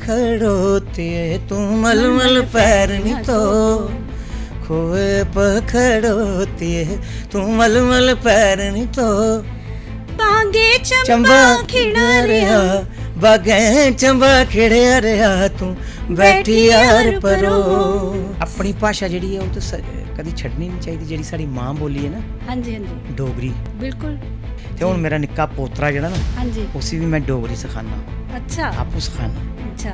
खड़ोती तू मलमल पैर नी तो खोए पखड़ोती तू मलमल पैर नी तो बागे चंबा खिड़ा रिया बागे चंबा खिड़िया रिया तू बैठी यार परो। अपनी भाषा जिहड़ी है वो तो कदी छड्डनी नहीं चाहिए, जिहड़ी साडी मां बोली है ना। हाँ जी हाँ जी डोगरी बिल्कुल। ते हुण मेरा निक्का पोतरा जिहड़ा ना हाँ जी उसी भी मैं डोगरी सिखाना, अच्छा आपू सिखाना। अच्छा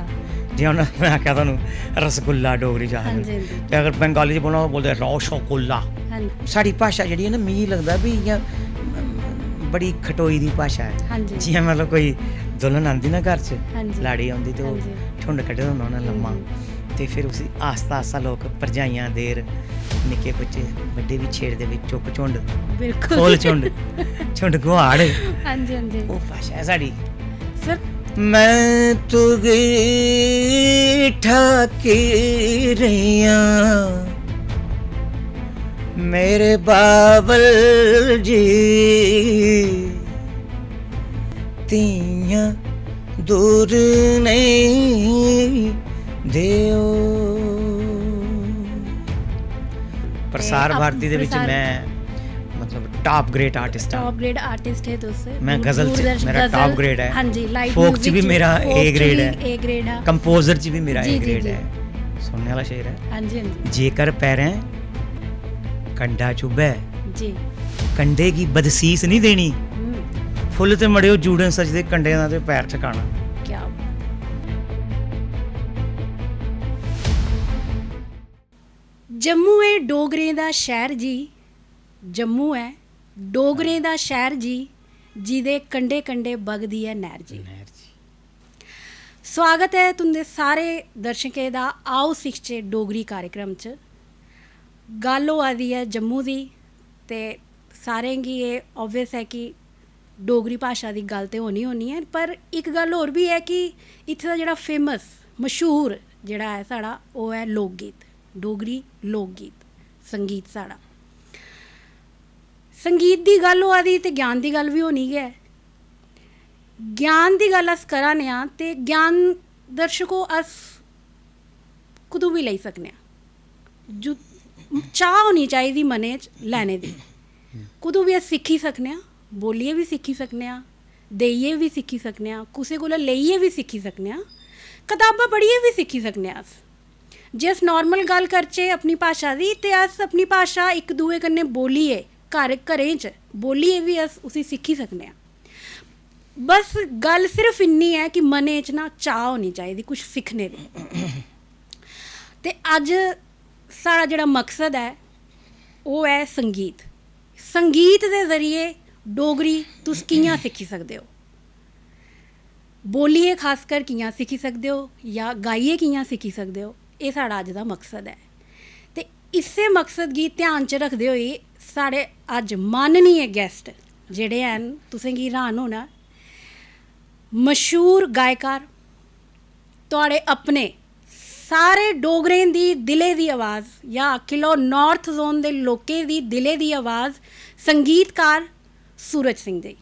जे हुण मैं आख्या तुहानूं रसगुल्ला डोगरी च हाँ जी आखदे, हाँ जी ते अगर बंगाली च बोलना ओह् बोलदे रसगुल्ला। हाँ जी साडी भाषा जिहड़ी है ना मिगी लगदा भी इ'यां बड़ी खटोई दी भाषा है। हाँ जी जि'यां मतलब कोई दुल्हन आंदी ना घर च, हाँ जी लाड़ी आंदी ते हाँ ओह् जी झुंड कड्ढे दा होंदा उ'नें लम्मा, ते फिर उसी आस्ता आस्ता लोक भरजाइयां देर निक्के बच्चे बड्डे भी छेड़दे भी चुक झुंड बिल्कुल खोल झुंड झुंड गुहाड़, हाँ जी हाँ जी ओह् भाषा है साडी। सर मैं तुगी ठाकी रहिया मेरे बाबल जी तियां दूर नहीं देओ। प्रसार भारती दे विच मैं मतलब top great artist top grade artist है दोस्त। मैं गजल च मेरा टॉप ग्रेड है। हाँ जी लाइट फोक च भी मेरा ए ग्रेड है, ए ग्रेड है, कंपोजर च भी मेरा जी, ए जी, ग्रेड जी। है। सुनने वाला शेर है, हाँ जी हाँ जी जेकर पैरें कंडा चुभै जी कंडे की बदसीस नहीं देनी, फुੱਲ ते मड़ियो जूड़न सजदे कंडे दा ते पैर ठिकाना। क्या जम्मू है डोगरें दा शहर जी, जम्मू है डोगरें दा शहर जी, जिदे कंडे कंडे बगदी है नैर जी। स्वागत है तुंदे सारे दर्शकें दा आओ सिखचे डोगरी कार्यक्रम च। गल होआ दी है जम्मू दी, ते सारें गी एह् ऑब्वियस है कि डोगरी भाशा दी गल ते होनी होनी है, पर एक गल होर भी है कि इत्थे दा जेह्ड़ा फेमस मशहूर जेह्ड़ा है साढ़ा ओह् है लोक गीत, डोगरी लोक गीत संगीत साढ़ा। संगीत दी गल होआ दी ते ज्ञान दी गल भी होनी गै। ज्ञान दी गल अस करा ने आं ते ज्ञान दर्शकों अस कुतों भी लेई सकने आं, जो चाह् होनी चाहिदी मनै च लैने दी। कुतों भी अस सिक्खी सकने आं, बोलियै भी सिक्खी सकने आं, देइयै भी सिक्खी सकने आं, कुसै कोला लेइयै भी सिक्खी सकने आं, कताबां पढ़ियै भी सिक्खी सकने आं। अस जे अस नॉर्मल गल करचै अपनी भाशा दी ते अस अपनी भाशा इक दूए कन्नै बोलियै घरें च बोलियै भी अस उसी सिक्खी सकने आं। बस गल सिर्फ इन्नी है कि मनै च ना चाह् होनी चाहिदी कुछ सिक्खने दी। ते अज्ज साढ़ा जेह्ड़ा मकसद है ओह् है संगीत। संगीत दे जरिए डोगरी तुस कि'यां सिक्खी सकदे हो, बोलियै खासकर कि'यां सिक्खी सकदे हो, या गाइयै कि'यां सिक्खी सकदे हो, एह् साढ़ा अज्ज दा मकसद है। ते इस्सै मकसद गी ध्यान च रखदे होई साढ़े अज्ज माननीय गेस्ट जेह्ड़े हैन, तुसें गी हैरान होना, मशहूर गायकार, तुहाड़े अपने सारे डोगरें दी दिले दी आवाज़, या आखी लैओ नॉर्थ जोन दे लोकें दी दिले दी आवाज़, संगीतकार सूरज सिंह जी।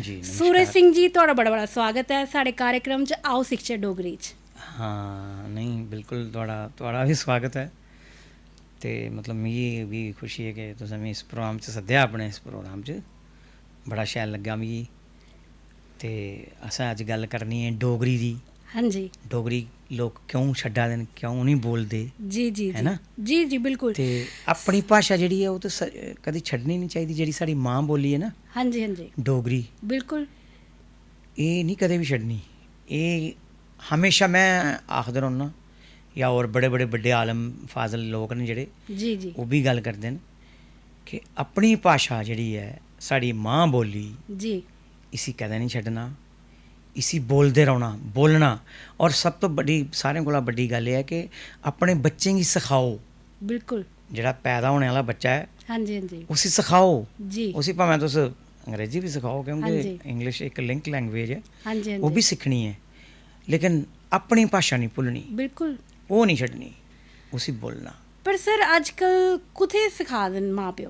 जी सूरज सिंह जी तुहाड़ा बड़ा बड़ा स्वागत है साढ़े कार्यक्रम च आओ सिखचे डोगरी च। हाँ नहीं बिल्कुल तुहाड़ा भी स्वागत है। ते मतलब मिगी भी खुशी है कि तुसें मिगी इस प्रोग्राम च सद्देआ, अपने इस प्रोग्राम च बड़ा शैल लग्गा मिगी। ते असें अज्ज गल्ल करनी है डोगरी दी। हाँ जी डोगरी लोग क्यों छड्डा दे न, क्यों नहीं बोलदे, जी जी है ना? जी जी बिल्कुल। ते अपनी भाशा जिहड़ी है वो तो कदी छड्डनी नहीं चाहिए, जिहड़ी साडी मां बोली है ना। हाँ जी हाँ जी डोगरी बिल्कुल। एह् नहीं कदें भी छड्डनी। एह् हमेशा मैं आखदा रौह्ना, या होर बड़े बड़े बड्डे आलम फाजल लोग न जेह्ड़े, जी जी ओह् भी गल्ल करदे न कि अपनी भाशा जेह्ड़ी है साडी मां बोली, जी इसी कदें नहीं छड्डना, इसी बोलदे रौह्ना, बोलना। और सब तो बड्डी सारें कोला बड्डी गल्ल एह् है कि अपने बच्चें गी सखाओ। बिल्कुल जेह्ड़ा पैदा होने आह्ला बच्चा है हाँ जी हाँ जी उसी सखाओ। जी उसी भावें तुस अंग्रेजी भी सखाओ, हाँ क्योंकि जी। इंग्लिश एक लिंक लैंग्वेज है, हाँ जी हाँ वो जी भी सीखनी है, लेकिन अपनी भाशा नहीं भुल्लनी, बिल्कुल। ओह् नहीं छड्डनी, उसी बोलना। पर सर अजकल कुत्थै सिखा दे न मां प्यो,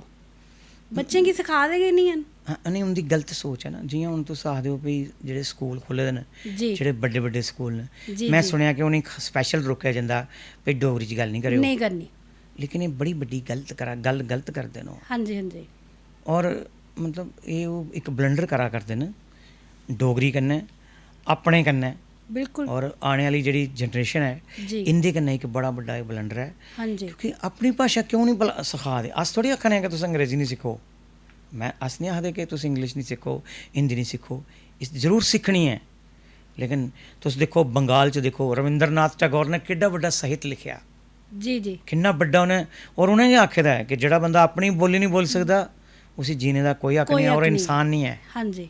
ਬੱਚੇ ਕੀ ਸਿਖਾ ਦੇਗੇ ਨਹੀਂ ਹਨ। ਨਹੀਂ ਉਹਦੀ ਗਲਤ ਸੋਚ ਹੈ ਨਾ। ਜਿ'यां ਹੁਣ ਤੁਸੀਂ ਆਖਦੇ ਹੋ ਵੀ ਜਿਹੜੇ ਸਕੂਲ ਖੁੱਲ੍ਹੇ ਦੇ ਨੇ, ਜੀ ਜਿਹੜੇ ਵੱਡੇ ਵੱਡੇ ਸਕੂਲ ਨੇ, ਜੀ ਮੈਂ ਜੀ। ਸੁਣਿਆ ਕਿ ਉਹਨੇ ਸਪੈਸ਼ਲ ਰੋਕਿਆ ਜਾਂਦਾ ਵੀ ਡੋਗਰੀ 'ਚ ਗੱਲ ਨਹੀਂ ਕਰਿਓ, ਨਹੀਂ ਕਰਨੀ। ਲੇਕਿਨ ਇਹ ਬੜੀ ਵੱਡੀ ਗੱਲ ਗਲਤ ਕਰਦੇ ਨੇ ਉਹ। ਹਾਂਜੀ ਹਾਂਜੀ ਔਰ मतलब ਇਹ ਉਹ ਇੱਕ ਬਲੰਡਰ ਕਰਾ ਕਰਦੇ ਨੇ डोगरी कन्नै, अपने कन्नै, बिल्कुल। और आने वाली जेह्ड़ी जनरेशन है जी इंदे कन्नै एक बड़ा बड्डा बलंडर है। हाँ जी। क्योंकि अपनी भाशा क्यों नहीं भला सखा दे? अस थोड़ी आखने कि तुस अंग्रेजी नहीं सिक्खो, मैं अस नहीं आखदे कि तुस इंग्लिश नहीं सिक्खो, हिंदी नहीं सिक्खो, इस जरूर सीखनी है। लेकिन तुस देखो बंगाल च देखो रविंद्रनाथ टैगोर ने किड्डा बड्डा साहित्य लिखिया, जी जी, किन्ना बड्डा उन्हें, और उन्हें आखे दा है कि जेड़ा बंदा अपनी बोली नहीं बोल सकदा उसी जीने का कोई हक नहीं है और इंसान नहीं है। हाँ जी।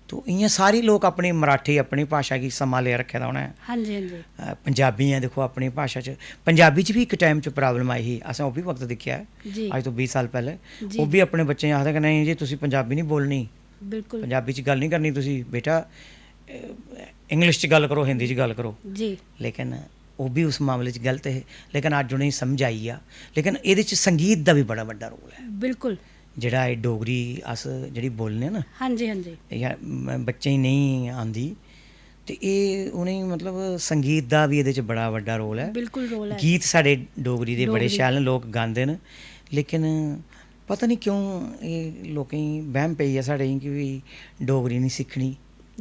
तो इ'यां सारे लोग अपनी मराठी अपनी भाशा गी संभाले रखे दा उ'नें। हाँ जी हाँ जी। पंजाबी हैं देखो अपनी भाशा च, पंजाबी च भी एक टाइम च प्रॉब्लम आई ही, असें ओह् बी वक्त दिक्खेआ है जी। अज तो 20 साल पैह्ले, जी। ओह् बी अपने बच्चें गी आखदे कि नहीं जी तुसीं पंजाबी नहीं बोलनी, बिल्कुल पंजाबी च गल्ल नहीं करनी, तुसीं बेटा इंग्लिश च गल्ल करो, हिंदी च गल्ल करो। जी। लेकिन ओह् बी उस मामले च गलत है, लेकिन अज्ज उ'नेंगी समझ आई आ। लेकिन एह्दे च संगीत दा बी बड़ा बड्डा रोल है। बिल्कुल। जेह्ड़ा एह् डोगरी अस जेह्ड़ी बोलने ना, हाँ जी हाँ जी, जां बच्चें गी नहीं आंदी, ते एह् उ'नेंगी मतलब संगीत दा बी एह्दे च बड़ा बड्डा रोल है। बिल्कुल रोल है। गीत साढ़े डोगरी दे बड़े डोगरी। शैल न, लोक गांदे न, लेकिन पता नहीं क्यों एह् लोकें गी बैह्म पेई ऐ साढ़े कि भी डोगरी नहीं सिक्खनी।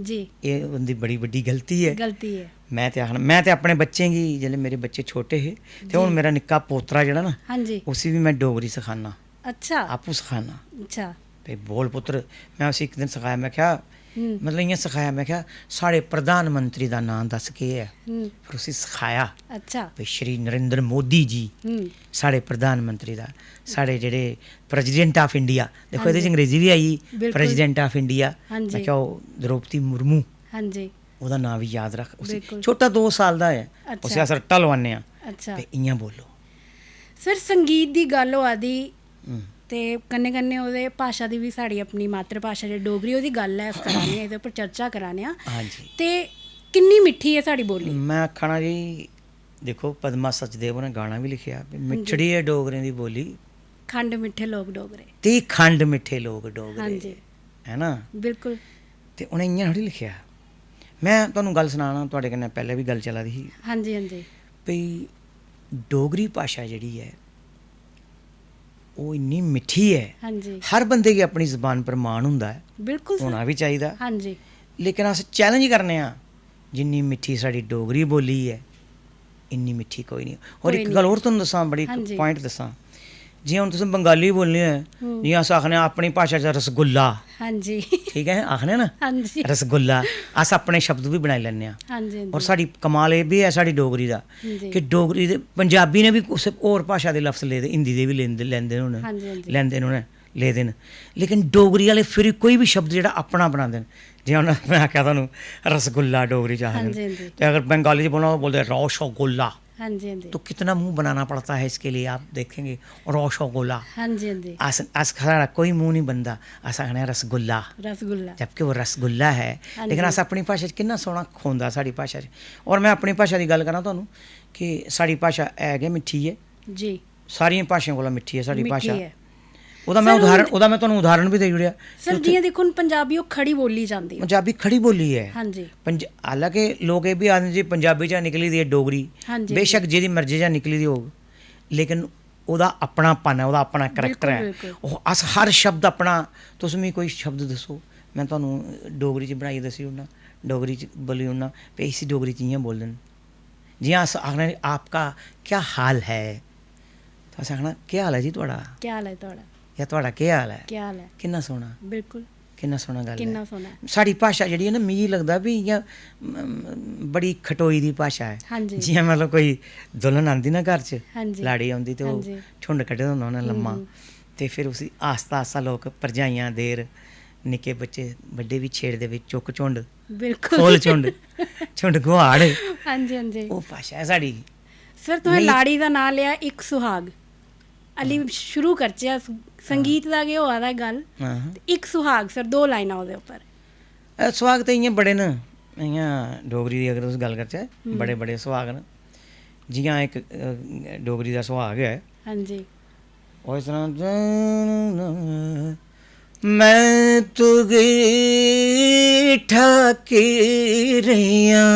जी। एह् उं'दी बड़ी बड्डी गलती है। गलती है। मैं ते आखना, मैं ते अपने बच्चें गी जेल्लै मेरे बच्चे छोटे हे ते हुण मेरा निक्का पोतरा जेह्ड़ा ना, हाँ जी। उसी भी मैं डोगरी सखाना, अच्छा आपूं सखाना। अच्छा। ते बोल पुत्तर, मैं उसी एक दिन सखाया, मैं क्या मतलब इ'यां सखाया, मैं क्या साढ़े प्रधानमंत्री दा नाम दस केह् ऐ, फिर उसी सखाया अच्छा। भाई श्री नरेंद्र मोदी जी साढ़े प्रधानमंत्री दा, साढ़े जेह्ड़े प्रेजिडेंट ऑफ इंडिया, देखो एह्दे च अंग्रेजी भी आई, बिल्कुल। प्रेजिडेंट ऑफ इंडिया, हाँ जी। मैं क्या ओह् द्रौपदी मुर्मू, हाँ जी। ओह्दा नाम भी याद रख, उसी बिल्कुल। छोटा 2 साल दा है, अच्छा। उसी अस रट्टा लवाने आं अच्छा। ते इ'यां बोलो। सर संगीत दी गल्ल होआ दी हम्म। ते कन्नै कन्नै ओह्दे भाशा दी बी साढ़ी अपनी मातृ भाशा जेह्ड़ी डोगरी ओह्दी गल्ल है, अस कराने आं एह्दे उप्पर चर्चा कराने आं। हाँ जी। ते किन्नी मिट्ठी है साढ़ी बोली। मैं आखना जी देखो पद्मा सचदेव ने गाना भी लिखिया, मिठड़ी है डोगरें दी बोली, खंड मिट्ठे लोग डोगरे। ते खंड मिट्ठे लोग हाँ डोगरे, जी। है ना। बिल्कुल। ते उ'नें इ'यां थोड़ी लिखेआ। मैं तुहानूं गल्ल सनाना, तुहाडे कन्नै पैह्लें भी गल्ल चला दी ही हाँ जी हाँ जी। भई डोगरी भाशा जेह्ड़ी है ओह् इन्नी मिट्ठी है, हाँ जी। हर बंदे गी अपनी जबान पर मान हुंदा है, बिल्कुल सर। होना भी चाहिदा, हाँ जी। लेकिन अस चैलेंज करने आं जिन्नी मिट्ठी साढ़ी डोगरी बोली है इन्नी मिट्ठी कोई नहीं। और कोई इक नहीं। गल्ल होर तुहानूं दस्सां, बड़ी हाँ जी। पॉइंट दस्सां, जि'यां हून तुसें बंगाली बोलनी होऐ, जि'यां अस आखने आं अपनी भाशा च रसगुल्ला, हाँ जी। ठीक है आखने ना हाँ जी। रसगुल्ला, अस अपने शब्द भी बनाई लैन्ने आं। हाँ जी। और साड़ी कमाल एह् बी है साड़ी डोगरी दा जी। कि डोगरी दे पंजाबी ने भी कुछ होर भाशा दे लफ्ज़ ले दे, हिंदी दे भी लैंदे हाँ जी, हाँ न, जी। लैंदे न उ'नें ले दे न, लेकिन डोगरी आह्ले फिर कोई भी शब्द जेह्ड़ा अपना बनांदे न। जि'यां हून मैं आखेआ तुहानूं रसगुल्ला डोगरी च हाँ जी, आखदे हाँ न, जी। ते अगर बंगाली च बोलना तो बोलते रौशगुल्ला। हाँ जी हाँ जी। तो कितना मुंह बनाना पड़ता है इसके लिए, आप देखेंगे रौशगुल्ला। हाँ जी हाँ जी। अस साढ़ा कोई मुंह नहीं बनदा, अस आखने रसगुल्ला, रसगुल्ला। जबकि वो रसगुल्ला है। हाँ लेकिन जी। अस अपनी भाशा च किन्ना सोहना खोंदा साड़ी भाशा च। और मैं अपनी भाशा की गल्ल करां तुहानूं कि साड़ी भाशा है गै मिट्ठी है, जी। सारियां भाशाएं कोला मिट्ठी है साड़ी मिट्ठी भाशा। है। ओह्दा मैं सर, तुहानूं उदाहरण भी देई ओड़ेआ। सर जि'यां देखो हुण पंजाबी ओह् खड़ी बोली जांदी है। पंजाबी खड़ी बोली है। हाँ जी। हालांकि लोग एह् बी आखदे जी पंजाबी चा निकली दी है डोगरी, हाँ जी। बेशक जेह्दी मर्जी चा निकली दी होग, लेकिन ओह्दा अपनापन है, ओह्दा अपना करैक्टर है। बिल्कुल। ओह् अस हर शब्द अपना, तुस मिगी कोई शब्द दस्सो मैं तुहानूं डोगरी च बनाइयै दस्सी ओड़ना, डोगरी च बोली ओड़ना, भाई इसी डोगरी च इ'यां बोलदे न। जि'यां अस आखने आपका क्या हाल है, तो अस आखना केह् हाल है जी तुहाड़ा, क्या हाल है थुआढ़ा, जां तुहाड़ा केह् हाल है, क्या हाल है। किन्ना सोहना, बिल्कुल। किन्ना सोहना गल्ल किन्ना है। सोहना है। साड़ी भाशा जेह्ड़ी है ना, मिगी लगदा भी इ'यां बड़ी खटोई दी भाशा है। हाँ जी। जि'यां मतलब कोई दुल्हन आंदी ना घर च, हाँ जी। लाड़ी औंदी ते हाँ ओह् जी। झुंड कड्ढे दा होंदा उ'नें लम्मा, ते फिर उसी आस्ता आस्ता लोक भरजाइयां देर निक्के बच्चे बड्डे भी छेड़दे बिच चुक्क झुंड, बिल्कुल। फुल झुंड, झुंड गुहाड़, हाँ जी हाँ जी। ओह् भाशा है साड़ी। सर तुसें नहीं- लाड़ी दा नाम लिया इक सुहाग, अली शुरू करचे अस संगीत दा गै होआ दा गल्ल, हां ते इक सुहाग सर 2 लाइनां ओह्दे उप्पर। सुहाग ते इ'यां बड़े न, इ'यां डोगरी दी अगर तुस गल्ल करचै बड़े बड़े सुहाग न। जि'यां इक डोगरी दा सुहाग है, हाँ जी। ਉਹ ਇਸ ਤਰ੍ਹਾਂ ਮੈਂ ਤੁਗੀ ਠਾਕੀ ਰਹੀਆਂ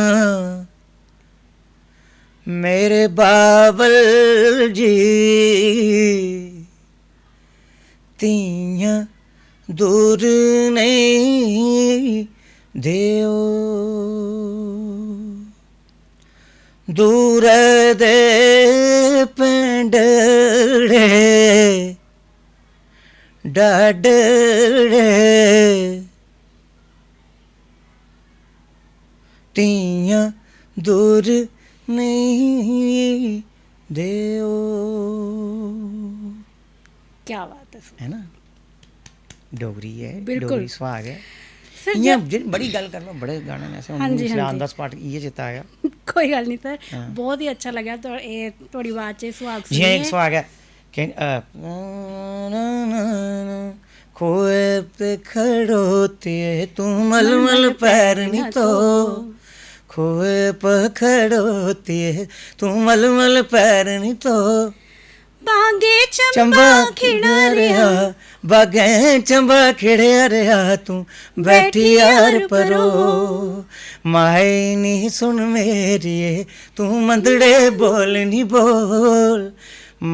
ਮੇਰੇ ਬਾਬਲ ਜੀ ਤੀਆਂ ਦੂਰ ਨਹੀਂ ਦਿਓ ਦੂਰ ਦੇ ਪਿੰਡੜੇ ਡਾਡੜੇ ਤੀਆਂ ਦੂਰ ਨਹੀਂ ਦਿਓ ਕੀ ਬਾਤ ਹੈ है ना डोगरी है बिल्कुल। डोगरी सुहाग है सर इ'यां बड़ी गल कर लो बड़े गाने ने ऐसे हाँ जी, हाँ ऑन जी। द स्पॉट ये चेता आया ਕੋਈ ਗੱਲ ਨਹੀਂ ਸਰ ਹਾਂ। ਬਹੁਤ ਹੀ ਅੱਛਾ ਲੱਗਿਆ ਇਹ ਤੁਹਾਡੀ ਆਵਾਜ਼ 'ਚ ਸੁਹਾਗ जि'यां एक ਸੁਣੀਏ सुहाग है कि खोए पे खड़ोते तू मलमल पैर नहीं तो खोए पे खड़ोते तू मलमल पैर नहीं तो ਬਾਂਗੇ ਚੰਬਾ ਚੰਬਾ ਖਿੜਾ ਖਿੜਾ ਰਿਹਾ ਰਿਆ ਬਾਗੈਂ ਚੰਬਾ ਖਿੜਿਆ ਰਿਹਾ ਤੂੰ ਬੈਠੀ ਯਾਰ ਪਰੋ ਮਾਏ ਨੀ ਸੁਣ ਮੇਰੀਏ ਤੂੰ ਮੰਦੜੇ ਬੋਲ ਨੀ ਬੋਲ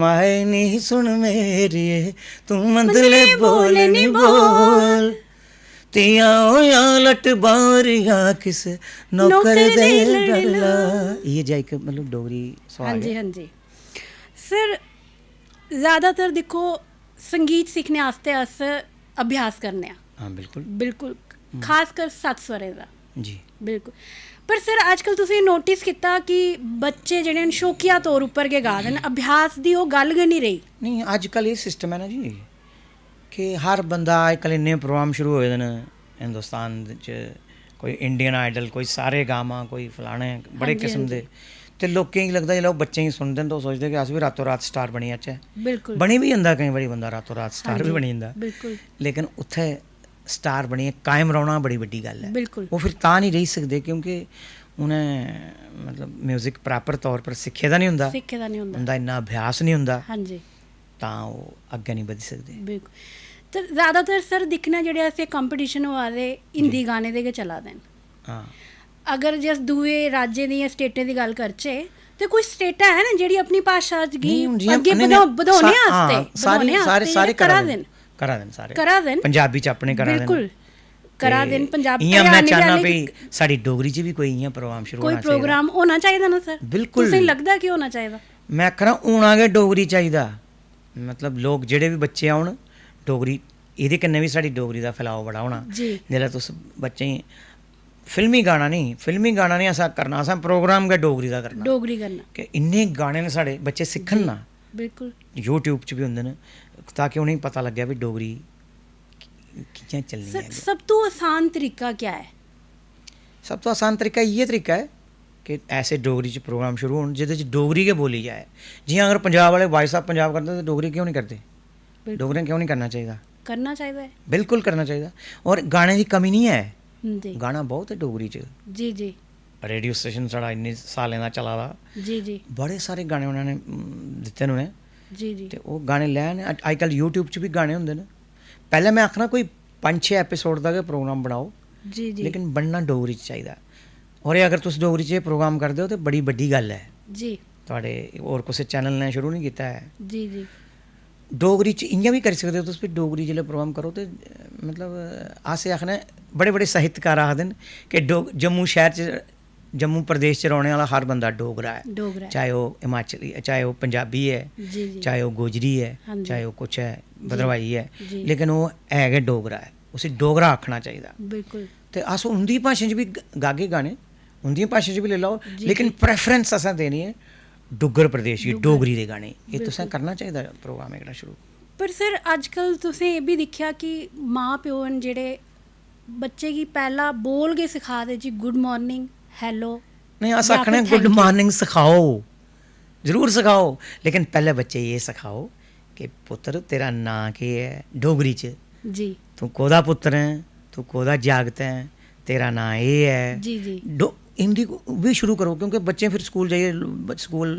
ਮਾਏ ਨੀ ਸੁਣ ਮੇਰੀਏ ਤੂੰ ਮੰਦੜੇ ਬੋਲ ਨੀ ਬੋਲ ਤੀਆਂ ਹੋਇਆ ਲਟ ਬਾਰੀਆਂ ਕਿਸ ਨੌਕਰ ਦੇ ਲੜਲਾ ਇਹ ਜਾਇ ਕਿ ਮਤਲਬ ਡੋਗਰੀ ਸਵਾਲ ਹਾਂਜੀ ਹਾਂਜੀ सर ज़्यादातर देखो संगीत सीखने आस्ते अस अभ्यास करने हाँ बिल्कुल बिल्कुल खास कर सत्त स्वरें दा जी बिल्कुल पर सर अजकल तुसीं नोटिस किया कि बच्चे जेह्ड़े न शौकिया तौर उप्पर गै गा दे न अभ्यास दी ओह् गल्ल गै नहीं रही नहीं अजकल ये सिस्टम है ना जी कि हर बंदा अजकल इन्ने प्रोग्राम शुरू होए दे न हिंदुस्तान च कोई इंडियन आइडल कोई सारे गामा कोई फलाने बड़े हाँ जी, किस्म हाँ दे ਤੇ ਲੋਕਾਂ ਨੂੰ ਲੱਗਦਾ ਜਦੋਂ ਬੱਚੇ ਹੀ ਸੁਣਦੇ ਨੇ ਤਾਂ ਉਹ ਸੋਚਦੇ ਕਿ ਅਸੀਂ ਵੀ ਰਾਤੋਂ ਰਾਤ ਸਟਾਰ ਬਣੀ ਅੱਛਾ बिल्कुल ਬਣੀ ਵੀ ਜਾਂਦਾ ਕਈ ਵਾਰੀ ਬੰਦਾ ਰਾਤੋਂ ਰਾਤ हाँ ਸਟਾਰ ਵੀ जी, ਬਣੀ ਜਾਂਦਾ बिल्कुल ਲੇਕਿਨ ਉੱਥੇ ਸਟਾਰ ਬਣੀ ਕਾਇਮ ਰਹਿਣਾ ਬੜੀ ਵੱਡੀ ਗੱਲ ਹੈ बिल्कुल ਉਹ ਫਿਰ ਤਾਂ ਨਹੀਂ ਰਹਿ ਸਕਦੇ ਕਿਉਂਕਿ ਉਹਨੇ ਮਤਲਬ 뮤직 ਪ੍ਰੋਪਰ ਤੌਰ ਪਰ ਸਿੱਖਿਆ ਦਾ ਨਹੀਂ ਹੁੰਦਾ सिक्खे दा नहीं हुंदा ਉਹਦਾ ਇੰਨਾ ਅਭਿਆਸ ਨਹੀਂ ਹੁੰਦਾ हाँ जी ਤਾਂ ਉਹ ਅੱਗੇ ਨਹੀਂ ਵਧ ਸਕਦੇ बिल्कुल तो ज़्यादातर सर दिक्खना जेह्ड़े असें कंपीटिशन होआ दे हिंदी गाने दे गै चला दे न ਹਾਂ अगर जिस दूए राज्य दी स्टेटें दी गल करचै ते कोई स्टेटां है ना जेह्ड़ी अपनी भाशा गी अग्गे बधाने आस्ते ਸਾਰੇ करा देन ਸਾਰੇ करा देन ਪੰਜਾਬੀ ਚ ਆਪਣੇ ਕਰਾ ਦੇਣ बिल्कुल करा देन पंजाब इ'यां मैं हरियाणवी चाहना वाले भी साड़ी डोगरी च भी कोई इ'यां प्रोग्राम शुरू कोई होना चाहिए प्रोग्राम होना चाहिए ना सर बिल्कुल। तुसें लगदा कि होना चाहिए मैं आखना हून आ गए डोगरी चाहिदा मतलब लोग जेह्ड़े भी बच्चे आउन डोगरी एह्दे कन्नै भी साढ़ी डोगरी दा फैलाव बड़ा होना जी जेल्लै तुस बच्चें गी फिल्मी गाना नहीं असें करना असें प्रोग्राम गै डोगरी दा करना डोगरी करना कि इन्ने गाने न साढ़े बच्चे सिक्खन ना बिल्कुल यूट्यूब च भी होंदे न ताकि उ'नेंगी पता लग्गे भी डोगरी कि'यां चलनी सर है सब तो आसान तरीका क्या है सब तो आसान तरीका इ'यै तरीका है कि ऐसे डोगरी च प्रोग्राम शुरू होन जेह्दे च डोगरी गै बोली जाए जि'यां अगर पंजाब वाले वॉइस ऑफ पंजाब करदे तो डोगरी क्यों नहीं करते बिल्कुल। डोगरी क्यों नहीं करना चाहिए करना चाहिए बिल्कुल करना चाहिए और गाने की कमी नहीं है जी गाना बहुत है डोगरी च जी जी रेडियो स्टेशन साढ़ा इन्ने सालें दा चला दा जी जी बड़े सारे गाने उन्होंने दित्ते न उ'नें जी जी ते ओह् गाने लैन अजकल यूट्यूब च भी गाने होंदे न पैह्लें मैं आखना कोई 5-6 एपिसोड दा गै प्रोग्राम बनाओ जी जी लेकिन बनना डोगरी च चाहिदा और अगर तुस डोगरी च प्रोग्राम करदे हो ते बड़ी बड्डी गल्ल है जी तुहाडे होर कुसै चैनल ने शुरू नहीं कीता है जी जी डोगरी च इ'यां बी करी सकदे हो तुस भी डोगरी जेल्लै प्रोग्राम करो ते मतलब अस आखने बड़े बड़े साहित्यकार आखदे न कि जम्मू शहर च जम्मू प्रदेश च रौह्ने आह्ला हर बंदा डोगरा है डोगरा है। चाहे ओह् हिमाचली चाहे ओह् पंजाबी है जी जी चाहे ओह् गोजरी है हाँ जी। चाहे ओह् कुछ है भद्रवाही है जी। लेकिन ओह् है गै डोगरा है उसी डोगरा आखना चाहिदा बिल्कुल ते अस उं'दी भाशा च बी गागे गाने उं'दी भाशा च बी लेई लैओ जी, लेकिन जी। प्रेफरेंस असें देनी है डुग्गर प्रदेश गी डुग्गर। डोगरी दे गाने एह् तुसें बिल्कुल। करना चाहिदा प्रोग्राम एह्कड़ा शुरू पर सर अजकल तुसें एह् बी दिक्खेआ कि माँ प्यो न जेह्ड़े बच्चे गी पैह्ला बोल गै सिखा दे जी गुड मॉर्निंग हेलो नहीं अस या आखने फिर गुड thank you। मॉर्निंग सिखाओ ज़रूर सिखाओ लेकिन पहले बच्चे ये सिखाओ कि पुत्र तेरा नां केह् है डोगरी च जी तू कोह्दा पुत्र है तू कोह्दा जागत है तेरा नां एह् है जी जी हिंदी भी शुरू करो क्योंकि बच्चे फिर स्कूल जाइए स्कूल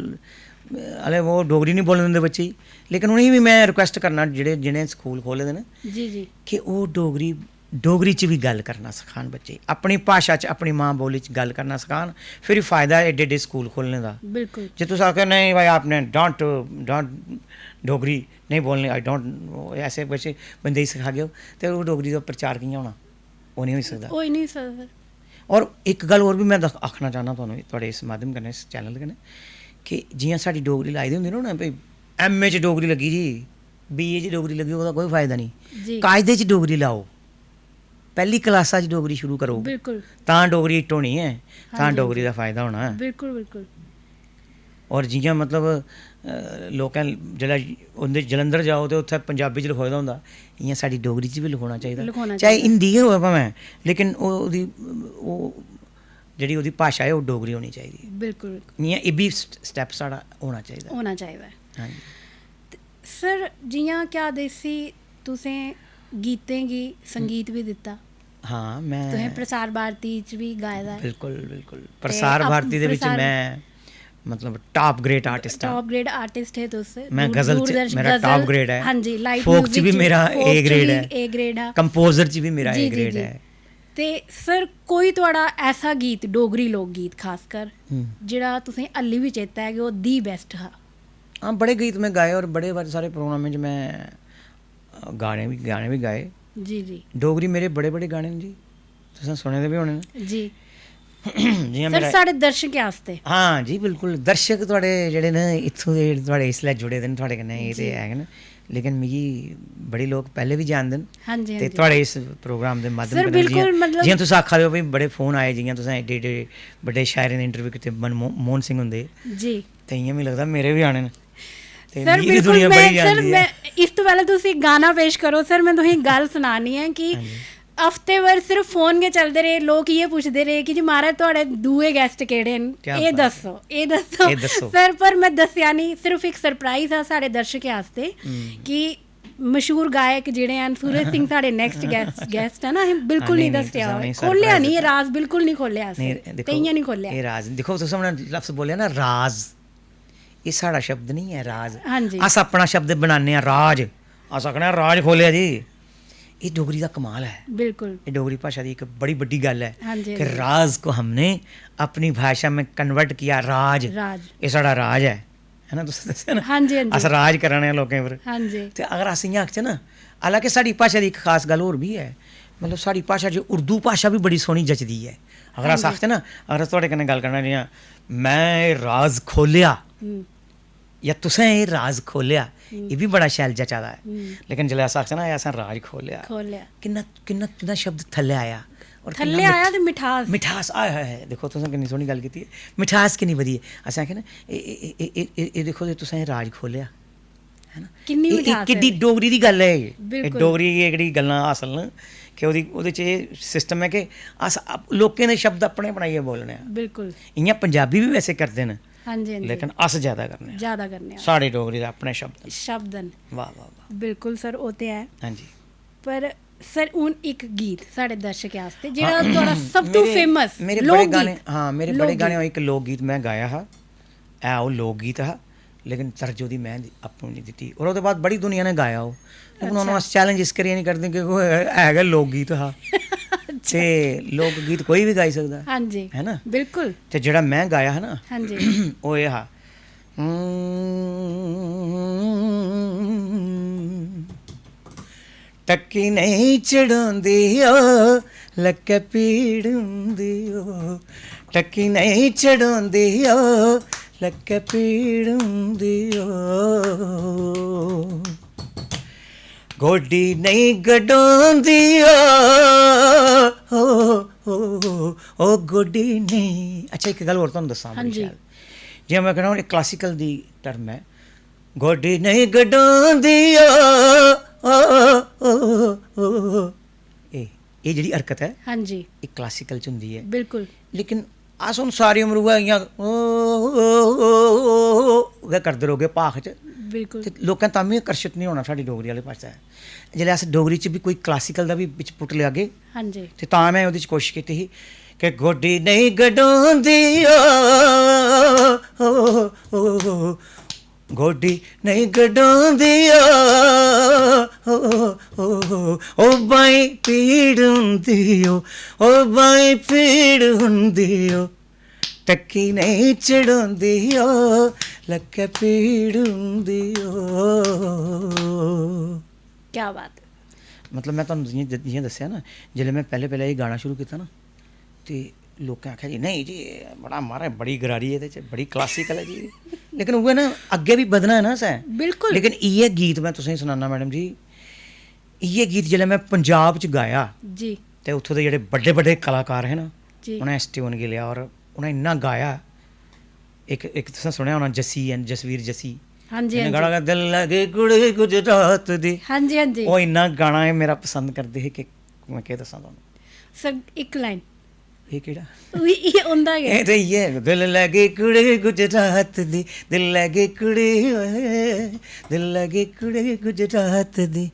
हले वो डोगरी नहीं बोलन दिंदे बच्चे गी। लेकिन उ'नेंगी भी मैं रिक्वेस्ट करना जेह्ड़े जि'नें स्कूल खोले दे न जी जी कि ओह् डोगरी च भी गल्ल करना सखान बच्चे, अपनी भाशा च अपनी मां बोली च गल्ल करना सखान। फिर फायदा है एड्डे एड्डे स्कूल खोलने का। बिल्कुल जे तुस आखो नहीं भाई आपने डोंट डोगरी नहीं बोलनी, आई डोंट, ऐसे बच्चे बंदे गी सखागे ते ओह् डोगरी दा प्रचार कि'यां होना? ओह् नहीं होई सकदा। होई नहीं सकदा। और एक गल्ल होर भी मैं आखना चाहना तुहानूं थुआढ़े इस माध्यम कन्नै, इस चैनल कन्नै, कि जि'यां साढ़ी डोगरी लाई दी होंदी ना भाई MA च डोगरी लग्गी जी, BA च डोगरी लग्गी, ओह्दा कोई फायदा जी। नहीं। कायदे च डोगरी लाओ, पैह्ली क्लासा च डोगरी शुरू करो, बिल्कुल तां डोगरी हिट होनी है, तां हाँ जी, डोगरी दा फायदा होना है। बिल्कुल बिल्कुल और जि'यां मतलब लोकें जेल्लै उं'दे जलंधर जाओ ते उत्थै पंजाबी च लखोए दा होंदा, इ'यां साढ़ी डोगरी च भी लखोना चाहिदा, लिखोना चाहे चाहिदा। हिंदी गै होऐ भामें, लेकिन ओह्दी जेह्ड़ी ओह्दी भाशा है ओह् डोगरी होनी चाहिदी। बिल्कुल बिल्कुल इ'यां एह् बी स्टैप साढ़ा होना चाहिदा। होना चाहिदा है। हां जी। सर जि'यां क्या देसी तुसें गीतें गी संगीत भी दित्ता, हाँ तुसें मैं प्रसार भारती च भी गाए दा है, बिल्कुल बिल्कुल प्रसार भारती दे बिच मैं मतलब टॉप ग्रेड आर्टिस्ट हाँ। टॉप ग्रेड आर्टिस्ट है तुस। मैं गजल च दूरदर्शन मेरा गजल, टॉप ग्रेड है, हाँ जी, लाइव फोक च भी मेरा A ग्रेड है, A ग्रेड है, कंपोजर च भी मेरा जी, A जी, ग्रेड जी। है। ते सर कोई थोड़ा ऐसा गीत डोगरी लोक गीत खासकर जेह्ड़ा तुसें हल्ली भी चेता है कि ओह् दी बेस्ट हा? हाँ बड़े गीत में गाए और बड़े सारे प्रोग्रामें च मैं गाने भी गाए। जी जी डोगरी मेरे बड़े बड़े गाने न जी, तुसें सुने दे भी होने न। जी जि'यां सर मेरा साढ़े दर्शकें आस्ते हाँ जी बिल्कुल, दर्शक थुआढ़े जेह्ड़े न इत्थूं दे थुआढ़े इसलै जुड़े दे न थुआढ़े कन्नै, एह् ते है न, लेकिन मिगी बड़े लोक पैह्ले भी जानदे न हाँ जी ते हाँ जी थुआढ़े इस प्रोग्राम दे माध्यम सर, कन्नै बिल्कुल, मतलब- जि'यां तुस आखा दे हो भाई बड़े फोन आए, जि'यां तुसें एड्डे एड्डे बड्डे शायरें दे इंटरव्यू कीते, मोहन सिंह हुंदे, जी ते इ'यां मिगी लगदा मेरे भी आने न ते सर मिगी भी बिल्कुल दुनिया मैं बड़ी सर जानदी मैं है। इस तो पहले तुसी गाना पेश करो सर, मैं तुसें गल्ल सनानी है कि हाँ जी। हफ्ते भर सिर्फ फोन गै चलदे रेह्, लोक इ'यै पुछदे रेह् कि जी महाराज थुआढ़े दूए गेस्ट केह्ड़े न, क्या एह् बात दस्सो एह् दस्सो एह् दस्सो। सर, पर मैं दस्सेआ नहीं, सिर्फ एक सरप्राइज हा साढ़े दर्शकें आस्ते कि मशहूर गायक जेह्ड़े हैन सूरज सिंह साढ़े नेक्स्ट गेस्ट है ना, असें बिल्कुल नहीं, नहीं नहीं, दस्सेआ, तुसें उ'नेंगी खोलेआ surprise नहीं, एह् दित्ता। राज बिल्कुल नहीं खोलेआ असें, नहीं ते इ'यां नहीं खोलेआ। एह् राज दिक्खो, तुसें हून लफ्ज बोलेआ ना राज, एह् साढ़ा शब्द नहीं है राज। हाँ जी। अस अपना शब्द बनाने आं राज, अस आखने आं राज खोलेआ जी। एह् डोगरी दा कमाल है, बिल्कुल ये डोगरी भाषा की एक बड़ी बड़ी गल है हाँ जी, कि हाँ जी। राज को हमने अपनी भाषा में कन्वर्ट किया, राज, राज। ये साढ़ा राज है ना, तुसें दस्सेआ ना, हाँ जी हाँ अस जी राज कराने आं लोकें पर। हाँ जी ते अगर अस इ'यां आखचै ना, हालांकि साढ़ी भाशा दी इक खास गल्ल होर भी है, मतलब साढ़ी भाशा च उर्दू भाशा भी बड़ी सोहनी जचदी है। अगर अस आखचै ना, अगर अस थुआढ़े कन्नै गल्ल करना जि'यां मैं एह् राज खोलेआ हम्म, या तुसें एह् राज खोलेआ, एह् भी बड़ा शैल जचा दा है। लेकिन जेल्लै अस आखचै ना असें राज खोलेआ, खोलेआ किन्ना किन्ना किन्ना शब्द थल्ले आया, और किन्ना थल्ले आया ते मिठास मिठास आए हाय हाय, देखो तुसें किन्नी सोहनी गल्ल कीती है, मिठास किन्नी बधी है। असें आखेआ ना एह् देखो जे तुसें राज खोलेआ, है ना, किन्नी एह् मिठास किड्डी है। डोगरी दी गल्ल है एह् बिल्कुल। डोगरी दी एह्कड़ी गल्लां हासल न कि ओह्दे च एह् सिस्टम है कि अस लोकें दे शब्द अपने बनाइयै बोलने आं। बिल्कुल इ'यां पंजाबी भी वैसे करदे न, हाँ जी हाँ जी लेकिन अस ज्यादा करने आं, ज्यादा करने आं साढ़े डोगरी दे अपने शब्द न। शब्द न, वाह वाह वाह, बिल्कुल सर ओह् ते है, हां जी। पर सर हून एक गीत साढ़े दर्शकें आस्ते जेह्ड़ा थोड़ा सब तो फेमस मेरे बड़े गाने, हाँ मेरे बड़े गाने, इक लोक गीत मैं गाया हा, ऐ ओह् लोक गीत हा, लेकिन तर्ज ओह्दी मैं आपूं नहीं दित्ती, और ओह्दे बाद बड़ी दुनिया ने गाया ओह्, लेकिन हून अस चैलेंज इस करियै नहीं करदे क्योंकि ओह् है गै लोक गीत हा, ते लोक गीत कोई भी गाई सकदा, हाँ जी है ना, बिल्कुल ते जेह्ड़ा मैं गाया हा ना, हाँ जी ओह् एह् हा, टक्की नहीं चढ़ांदी ओ लक्कै पीड़ हुंदी ओ, टक्की नहीं चढ़ांदी ओ लक्कै पीड़ हुंदी ओ, गोडी नहीं गडोंदी ओ गोडी नहीं। अच्छा एक गल होर तुहानूं दस्सां हाँ बड़ी जी। शैल, जि'यां मैं कहना हूँ क्लासिकल दी टर्म है, गोडी नहीं गडोंदी एह् जेह्ड़ी हरकत है हाँ जी एह् क्लासिकल च होंदी है, बिल्कुल लेकिन अस हून सारी उम्र उ'ऐ इ'यां गै करदे रौह्गे भाख च, बिल्कुल ते लोकें तां बी आकर्शित नहीं होना साढ़ी डोगरी आह्ली भाशा है। जेल्लै अस डोगरी च भी कोई क्लासिकल दा भी बिच पुट लेआगे, हाँ जी ते तां मैं ओह्दे च कोशिश कीती ही कि गोडी नहीं गडोंदी ਗੋਡੀ ਨਹੀਂ ਗਡਾਉਂਦੀ ਓ ਬਾਈ ਪੀੜ ਹੁੰਦੀ ਓ ਬਾਈ ਪੀੜ ਹੁੰਦੀ ਓ ਟੱਕੀ ਨਹੀਂ ਚੜਾਉਂਦੀ ਓ ਲੱਕ ਪੀੜ ਹੁੰਦੀ ਓ। ਕੀ ਬਾਤ ਹੈ। ਮਤਲਬ ਮੈਂ ਤੁਹਾਨੂੰ ਜਿਵੇਂ ਦੱਸਿਆ ਨਾ, ਜਦੋਂ ਮੈਂ ਪਹਿਲੇ ਇਹ ਗਾਣਾ ਸ਼ੁਰੂ ਕੀਤਾ ਨਾ ਤੇ ਲੋਕਾਂ ਆਖਿਆ ਜੀ ਨਹੀਂ ਜੀ ਬੜਾ ਮਾਰਾ ਬੜੀ ਗਰਾਰੀ ਇਹਦੇ 'ਚ, ਬੜੀ ਕਲਾਸੀਕਲ ਹੈ ਜੀ। ਲੇਕਿਨ ਉਹ ਨਾ ਅੱਗੇ ਵੀ ਵਧਣਾ ਹੈ ਨਾ ਸੈ ਬਿਲਕੁਲ। ਲੇਕਿਨ ਇਹ ਗੀਤ ਮੈਂ ਤੁਸੀਂ ਸੁਣਾਉਣਾ ਮੈਡਮ ਜੀ, ਇਹ ਗੀਤ ਜਦੋਂ ਮੈਂ ਪੰਜਾਬ 'ਚ ਗਾਇਆ ਜੀ ਤੇ ਉੱਥੋਂ ਦੇ ਜਿਹੜੇ ਵੱਡੇ ਵੱਡੇ ਕਲਾਕਾਰ ਹੈ ਨਾ ਜੀ ਉਹਨਾਂ ਇਸ ਟਿਊਨ ਗੇ ਲਿਆ ਔਰ ਉਹਨਾਂ ਇੰਨਾ ਗਾਇਆ। ਇੱਕ ਤੁਸੀਂ ਸੁਣਿਆ ਹੋਣਾ ਜੱਸੀ ਐਂਡ ਜਸਵੀਰ ਜੱਸੀ, ਹਾਂਜੀ ਇਹਨੇ ਹਾਂਜੀ ਗਾਣਾ ਗਾ ਦਿਲ ਲੱਗੇ ਕੁੜੇ ਗੁਜਰਾਤ ਦੀ, ਹਾਂਜੀ ਹਾਂਜੀ ਉਹ ਇੰਨਾ ਗਾਣਾ ਹੈ ਮੇਰਾ ਪਸੰਦ ਕਰਦੇ ਹੈ ਕਿ ਮੈਂ ਕੀ ਦੱਸਾਂ ਤੁਹਾਨੂੰ। ਸਰ ਇੱਕ ਲਾਈਨ ਇਹ ਕਿਹੜਾ ਇਹ ਹੁੰਦਾ ਹੈ। ਇਹ ਤੇ ਇਹ ਦਿਲ ਲੱਗੇ ਕੁੜੇ ਗੁਜਰਾਤ ਦੀ, ਦਿਲ ਲੱਗੇ ਕੁੜੇ ਓਏ, ਦਿਲ ਲੱਗੇ ਕੁੜੇ ਗੁਜਰਾਤ ਦੀ।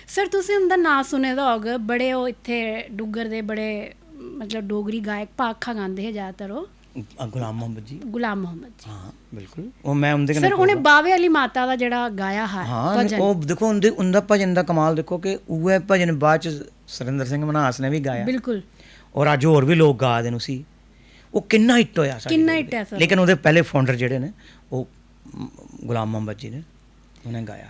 ਸਰ ਤੁਸੀਂ ਉਹਦਾ ਨਾਂ ਸੁਣਿਆ ਤਾਂ ਹੋਗਾ, ਬੜੇ ਉਹ ਇੱਥੇ ਡੁੱਗਰ ਦੇ ਬੜੇ ਮਤਲਬ ਡੋਗਰੀ ਗਾਇਕ ਭਾਖਾ ਗਾਉਂਦੇ ਹੈ ਜ਼ਿਆਦਾਤਰ, ਉਹ ਗੁਲਾਮ ਮੁਹੰਮਦ ਜੀ। ਗੁਲਾਮ ਮੁਹੰਮਦ ਜੀ, ਹਾਂ ਬਿਲਕੁਲ, ਉਹ ਮੈਂ ਉਹਦੇ ਸਰ ਉਹਨੇ ਬਾਵੇ ਵਾਲੀ ਮਾਤਾ ਦਾ ਜਿਹੜਾ ਗਾਇਆ ਹੈ ਹਾਂ ਭਜਨ, ਉਹ ਦੇਖੋ ਉਹਦਾ ਭਜਨ ਦਾ ਕਮਾਲ ਦੇਖੋ ਕਿ ਉਹ ਹੈ ਭਜਨ ਬਾਅਦ ਚ ਸੁਰਿੰਦਰ ਸਿੰਘ ਮਨਹਾਸ ਨੇ ਵੀ ਗਾਇਆ ਬਿਲਕੁਲ ਔਰ ਅੱਜ ਹੋਰ ਵੀ ਲੋਕ ਗਾ ਦੇ ਨੂੰ ਸੀ। ਉਹ ਕਿੰਨਾ ਹਿੱਟ ਹੋਇਆ ਸਾਡੇ ਕਿੰਨਾ ਕੋਲ ਹਿੱਟ ਹੈ ਸਰ। ਲੇਕਿਨ ਉਹਦੇ ਪਹਿਲੇ ਫਾਊਂਡਰ ਜਿਹੜੇ ਨੇ ਉਹ ਗੁਲਾਮ ਮੁਹੰਮਦ ਜੀ ਨੇ, ਉਹਨੇ ਗਾਇਆ।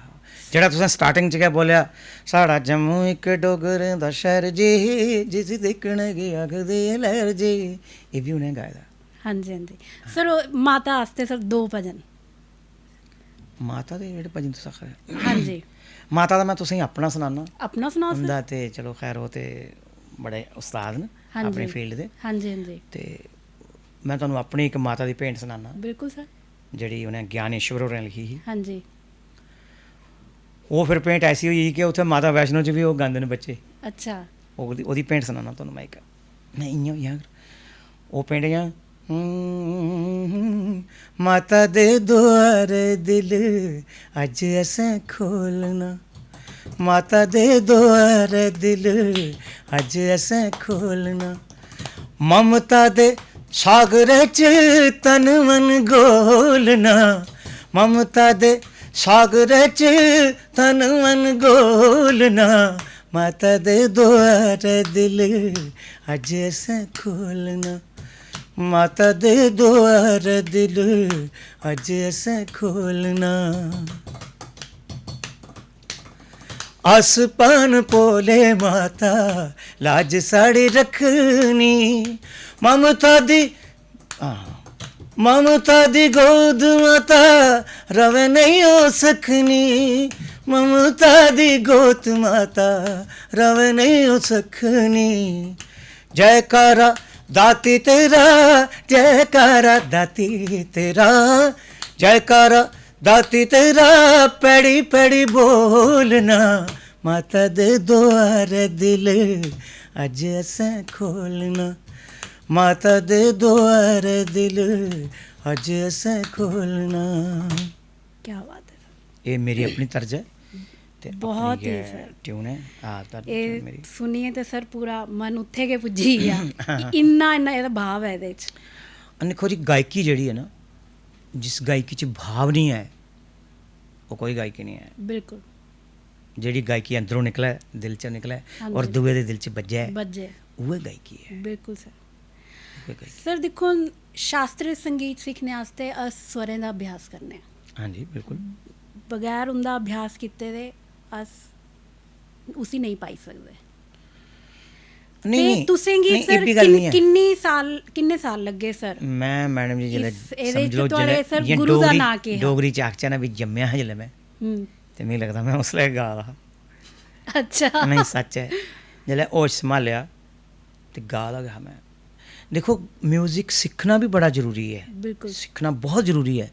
ਜਿਹੜਾ ਤੁਸੀਂ ਸਟਾਰਟਿੰਗ 'ਚ ਕਿਆ ਬੋਲਿਆ, ਸਾਡਾ ਜੰਮੂ ਇੱਕ ਡੋਗਰ ਦਾ ਸ਼ਹਿਰ ਜੀ, ਜਿਸ ਦੇਖਣ ਗਿਆ ਆਖਦੇ ਲਹਿਰ ਜੀ, ਇਹ ਵੀ ਉਹਨੇ ਗਾਇਆ। ਹਾਂਜੀ ਹਾਂਜੀ ਸਰ ਉਹ ਮਾਤਾ ਵਾਸਤੇ ਸਰ ਦੋ ਭਜਨ। ਮਾਤਾ ਦੇ ਜਿਹੜੇ ਭਜਨ ਤੁਸੀਂ ਆਖਿਆ, ਹਾਂਜੀ ਮਾਤਾ ਦਾ ਮੈਂ ਤੁਸੀਂ ਆਪਣਾ ਸੁਣਾਉਣਾ ਆਪਣਾ ਸੁਣਾਓ ਸਰ। ਹੁੰਦਾ ਤੇ ਚਲੋ ਖੈਰ ਉਹ ਤੇ ਬੜੇ ਉਸਤਾਦ ਨੇ ਹਾਂਜੀ। ਆਪਣੀ ਫੀਲਡ ਦੇ, ਹਾਂਜੀ ਹਾਂਜੀ ਤੇ ਮੈਂ ਤੁਹਾਨੂੰ ਆਪਣੀ ਇੱਕ ਮਾਤਾ ਦੀ ਭੇਂਟ ਸੁਣਾਉਣਾ ਬਿਲਕੁਲ ਸਰ। ਜਿਹੜੀ ਉਹਨੇ ਗਿਆਨੇਸ਼ਵਰ ਹੋਰਾਂ ਨੇ ਲਿਖੀ ਸੀ। ਹਾਂਜੀ ਉਹ ਫਿਰ ਭੇਂਟ ਐਸੀ ਹੋਈ ਕਿ ਉੱਥੇ ਮਾਤਾ ਵੈਸ਼ਨੋ 'ਚ ਵੀ ਉਹ ਗਾਉਂਦੇ ਨੇ ਬੱਚੇ। ਅੱਛਾ ਉਹਦੀ ਭੇਂਟ ਸੁਣਾਉਣਾ ਤੁਹਾਨੂੰ ਮੈਂ ਇੱਕ, ਨਹੀਂ ਇਆਂ ਯਾਰ ਉਹ ਭੇਂਟ ਜਾਂ ਮਾਤਾ ਦੇ ਦੁਆਰ ਦਿਲ ਅੱਜ ਅਸਾਂ ਖੋਲਣਾ, ਮਾਤਾ ਦੇ ਦੁਆਰ ਦਿਲ ਅੱਜ ਅਸਾਂ ਖੋਲਣਾ, ਮਮਤਾ ਦੇ ਸਾਗਰ 'ਚ ਤਨ ਮਨ ਗੋਲਣਾ, ਮਮਤਾ ਦੇ ਸਾਗਰ 'ਚ ਤਨ ਮਨ ਗੋਲਣਾ, ਮਾਤਾ ਦੇ ਦੁਆਰ ਦਿਲ ਅੱਜ ਅਸਾਂ ਖੋਲਣਾ, ਮਾਤਾ ਦੇ ਦੁਆਰ ਦਿਲ ਅੱਜ ਅਸਾਂ ਖੋਲਣਾ। ਆਸਪਾਨ ਪੋਲੇ ਮਾਤਾ ਲਾਜ ਸਾੜੀ ਰੱਖਣੀ, ਮਮਤਾ ਦੀ ਗੋਦ ਮਾਤਾ ਰਵੇ ਨਹੀਂ ਹੋ ਸਕਣੀ, ਮਮਤਾ ਦੀ ਗੋਦ ਮਾਤਾ ਰਵੇ ਨਹੀਂ ਹੋ ਸਕਣੀ। ਜੈਕਾਰਾ ਦਾਤੀ ਤੇਰਾ, ਜੈਕਾਰਾ ਦਾਤੀ ਤੇਰਾ, ਜੈਕਾਰਾ ਦਾਤੀ ਤੇਰਾ, ਪੈੜੀ ਪੈੜੀ ਬੋਲਣਾ, ਮਾਤਾ ਦੇ ਦੁਆਰ ਦਿਲ ਅੱਜ ਅਸਾਂ ਖੋਲਣਾ, ਮਾਤਾ ਦੇ ਦੁਆਰ ਦਿਲ ਅੱਜ ਅਸਾਂ ਖੋਲਣਾ। ਕੀ ਬਾਤ ਹੈ। ਇਹ ਮੇਰੀ ਆਪਣੀ ਤਰਜ਼ ਹੈ ਤੇ ਬਹੁਤ ਹੀ ਸਰ ਟਿਊਨ ਹੈ ਆ ਤਾਂ ਇਹ ਮੇਰੀ। ਸੁਣੀਏ ਤੇ ਸਰ ਪੂਰਾ ਮਨ ਉੱਥੇ ਕੇ ਪੁੱਜੀ ਗਿਆ। ਇੰਨਾ ਇਹਦਾ ਭਾਵ ਹੈ ਇਹਦੇ ਚ। ਦੇਖੋ ਜੀ ਗਾਇਕੀ ਜਿਹੜੀ ਹੈ ਨਾ, ਜਿਸ ਗਾਇਕੀ 'ਚ ਭਾਵ ਨਹੀਂ ਹੈ ਉਹ ਕੋਈ ਗਾਇਕੀ ਨਹੀਂ ਹੈ। ਬਿਲਕੁਲ ਜਿਹੜੀ ਗਾਇਕੀ ਅੰਦਰੋਂ ਨਿਕਲਾ ਹੈ, ਦਿਲ 'ਚੋਂ ਨਿਕਲਾ ਹੈ ਔਰ ਹਾਂਜੀ। ਦੂਏ ਦੇ ਦਿਲ 'ਚ ਵੱਜਿਆ ਹੈ, ਬੱਜੇ ਉਹ ਗਾਇਕੀ ਹੈ। ਬਿਲਕੁਲ ਸਰ। ਉਹ ਗਾਇਕੀ। ਸਰ ਦੇਖੋ ਸ਼ਾਸਤਰੀ ਸੰਗੀਤ ਸਿੱਖਣੇ ਵਾਸਤੇ ਸਵਰਾਂ ਦਾ ਅਭਿਆਸ ਕਰਨੇ ਆ। ਹਾਂਜੀ ਬਿਲਕੁਲ। ਬਗੈਰ ਉਹਦਾ ਅਭਿਆਸ ਕੀਤੇ ਦੇ ਅਸ ਉਸੀ ਨਹੀਂ ਪਾਈ ਸਕਦੇ। ਨਹੀਂ ਤੇ ਤੁਸੀਂ ਨਹੀਂ, ਸਰ ਇਹ ਵੀ ਗੱਲ ਨਹੀਂ ਹੈ। ਕਿੰਨੇ ਸਾਲ ਲੱਗੇ ਸਰ? ਮੈਂ ਮੈਡਮ ਜੀ ਜਿਹੜੇ ਇਹਦੇ ਸਮਝ ਚ ਲਓ ਤੁਹਾਡੇ ਸਰ ਜਿਹੜੇ ਗੁਰੂ ਦਾ ਨਾਂ ਕੀ ਹੈ? ਡੋਗਰੀ ਚ ਆਖਚਾ ਨਾ ਵੀ ਜੰਮਿਆ ਹੈ ਜਦੋਂ ਮੈਂ, ਹੂੰ ਤੇ ਮੈਨੂੰ ਲੱਗਦਾ ਮੈਂ ਉਸ ਲਈ ਗਾ ਰਹਾ। ਅੱਛਾ ਨਹੀਂ ਸੱਚ ਹੈ, ਜਦੋਂ ਹੋਸ਼ ਸੰਭਾਲਿਆ ਤੇ ਗਾ ਲਗਾ ਮੈਂ। ਦੇਖੋ ਮਿਊਜ਼ਿਕ ਸਿੱਖਣਾ ਵੀ ਬੜਾ ਜ਼ਰੂਰੀ ਹੈ, ਬਿਲਕੁਲ ਸਿੱਖਣਾ ਬਹੁਤ ਜ਼ਰੂਰੀ ਹੈ,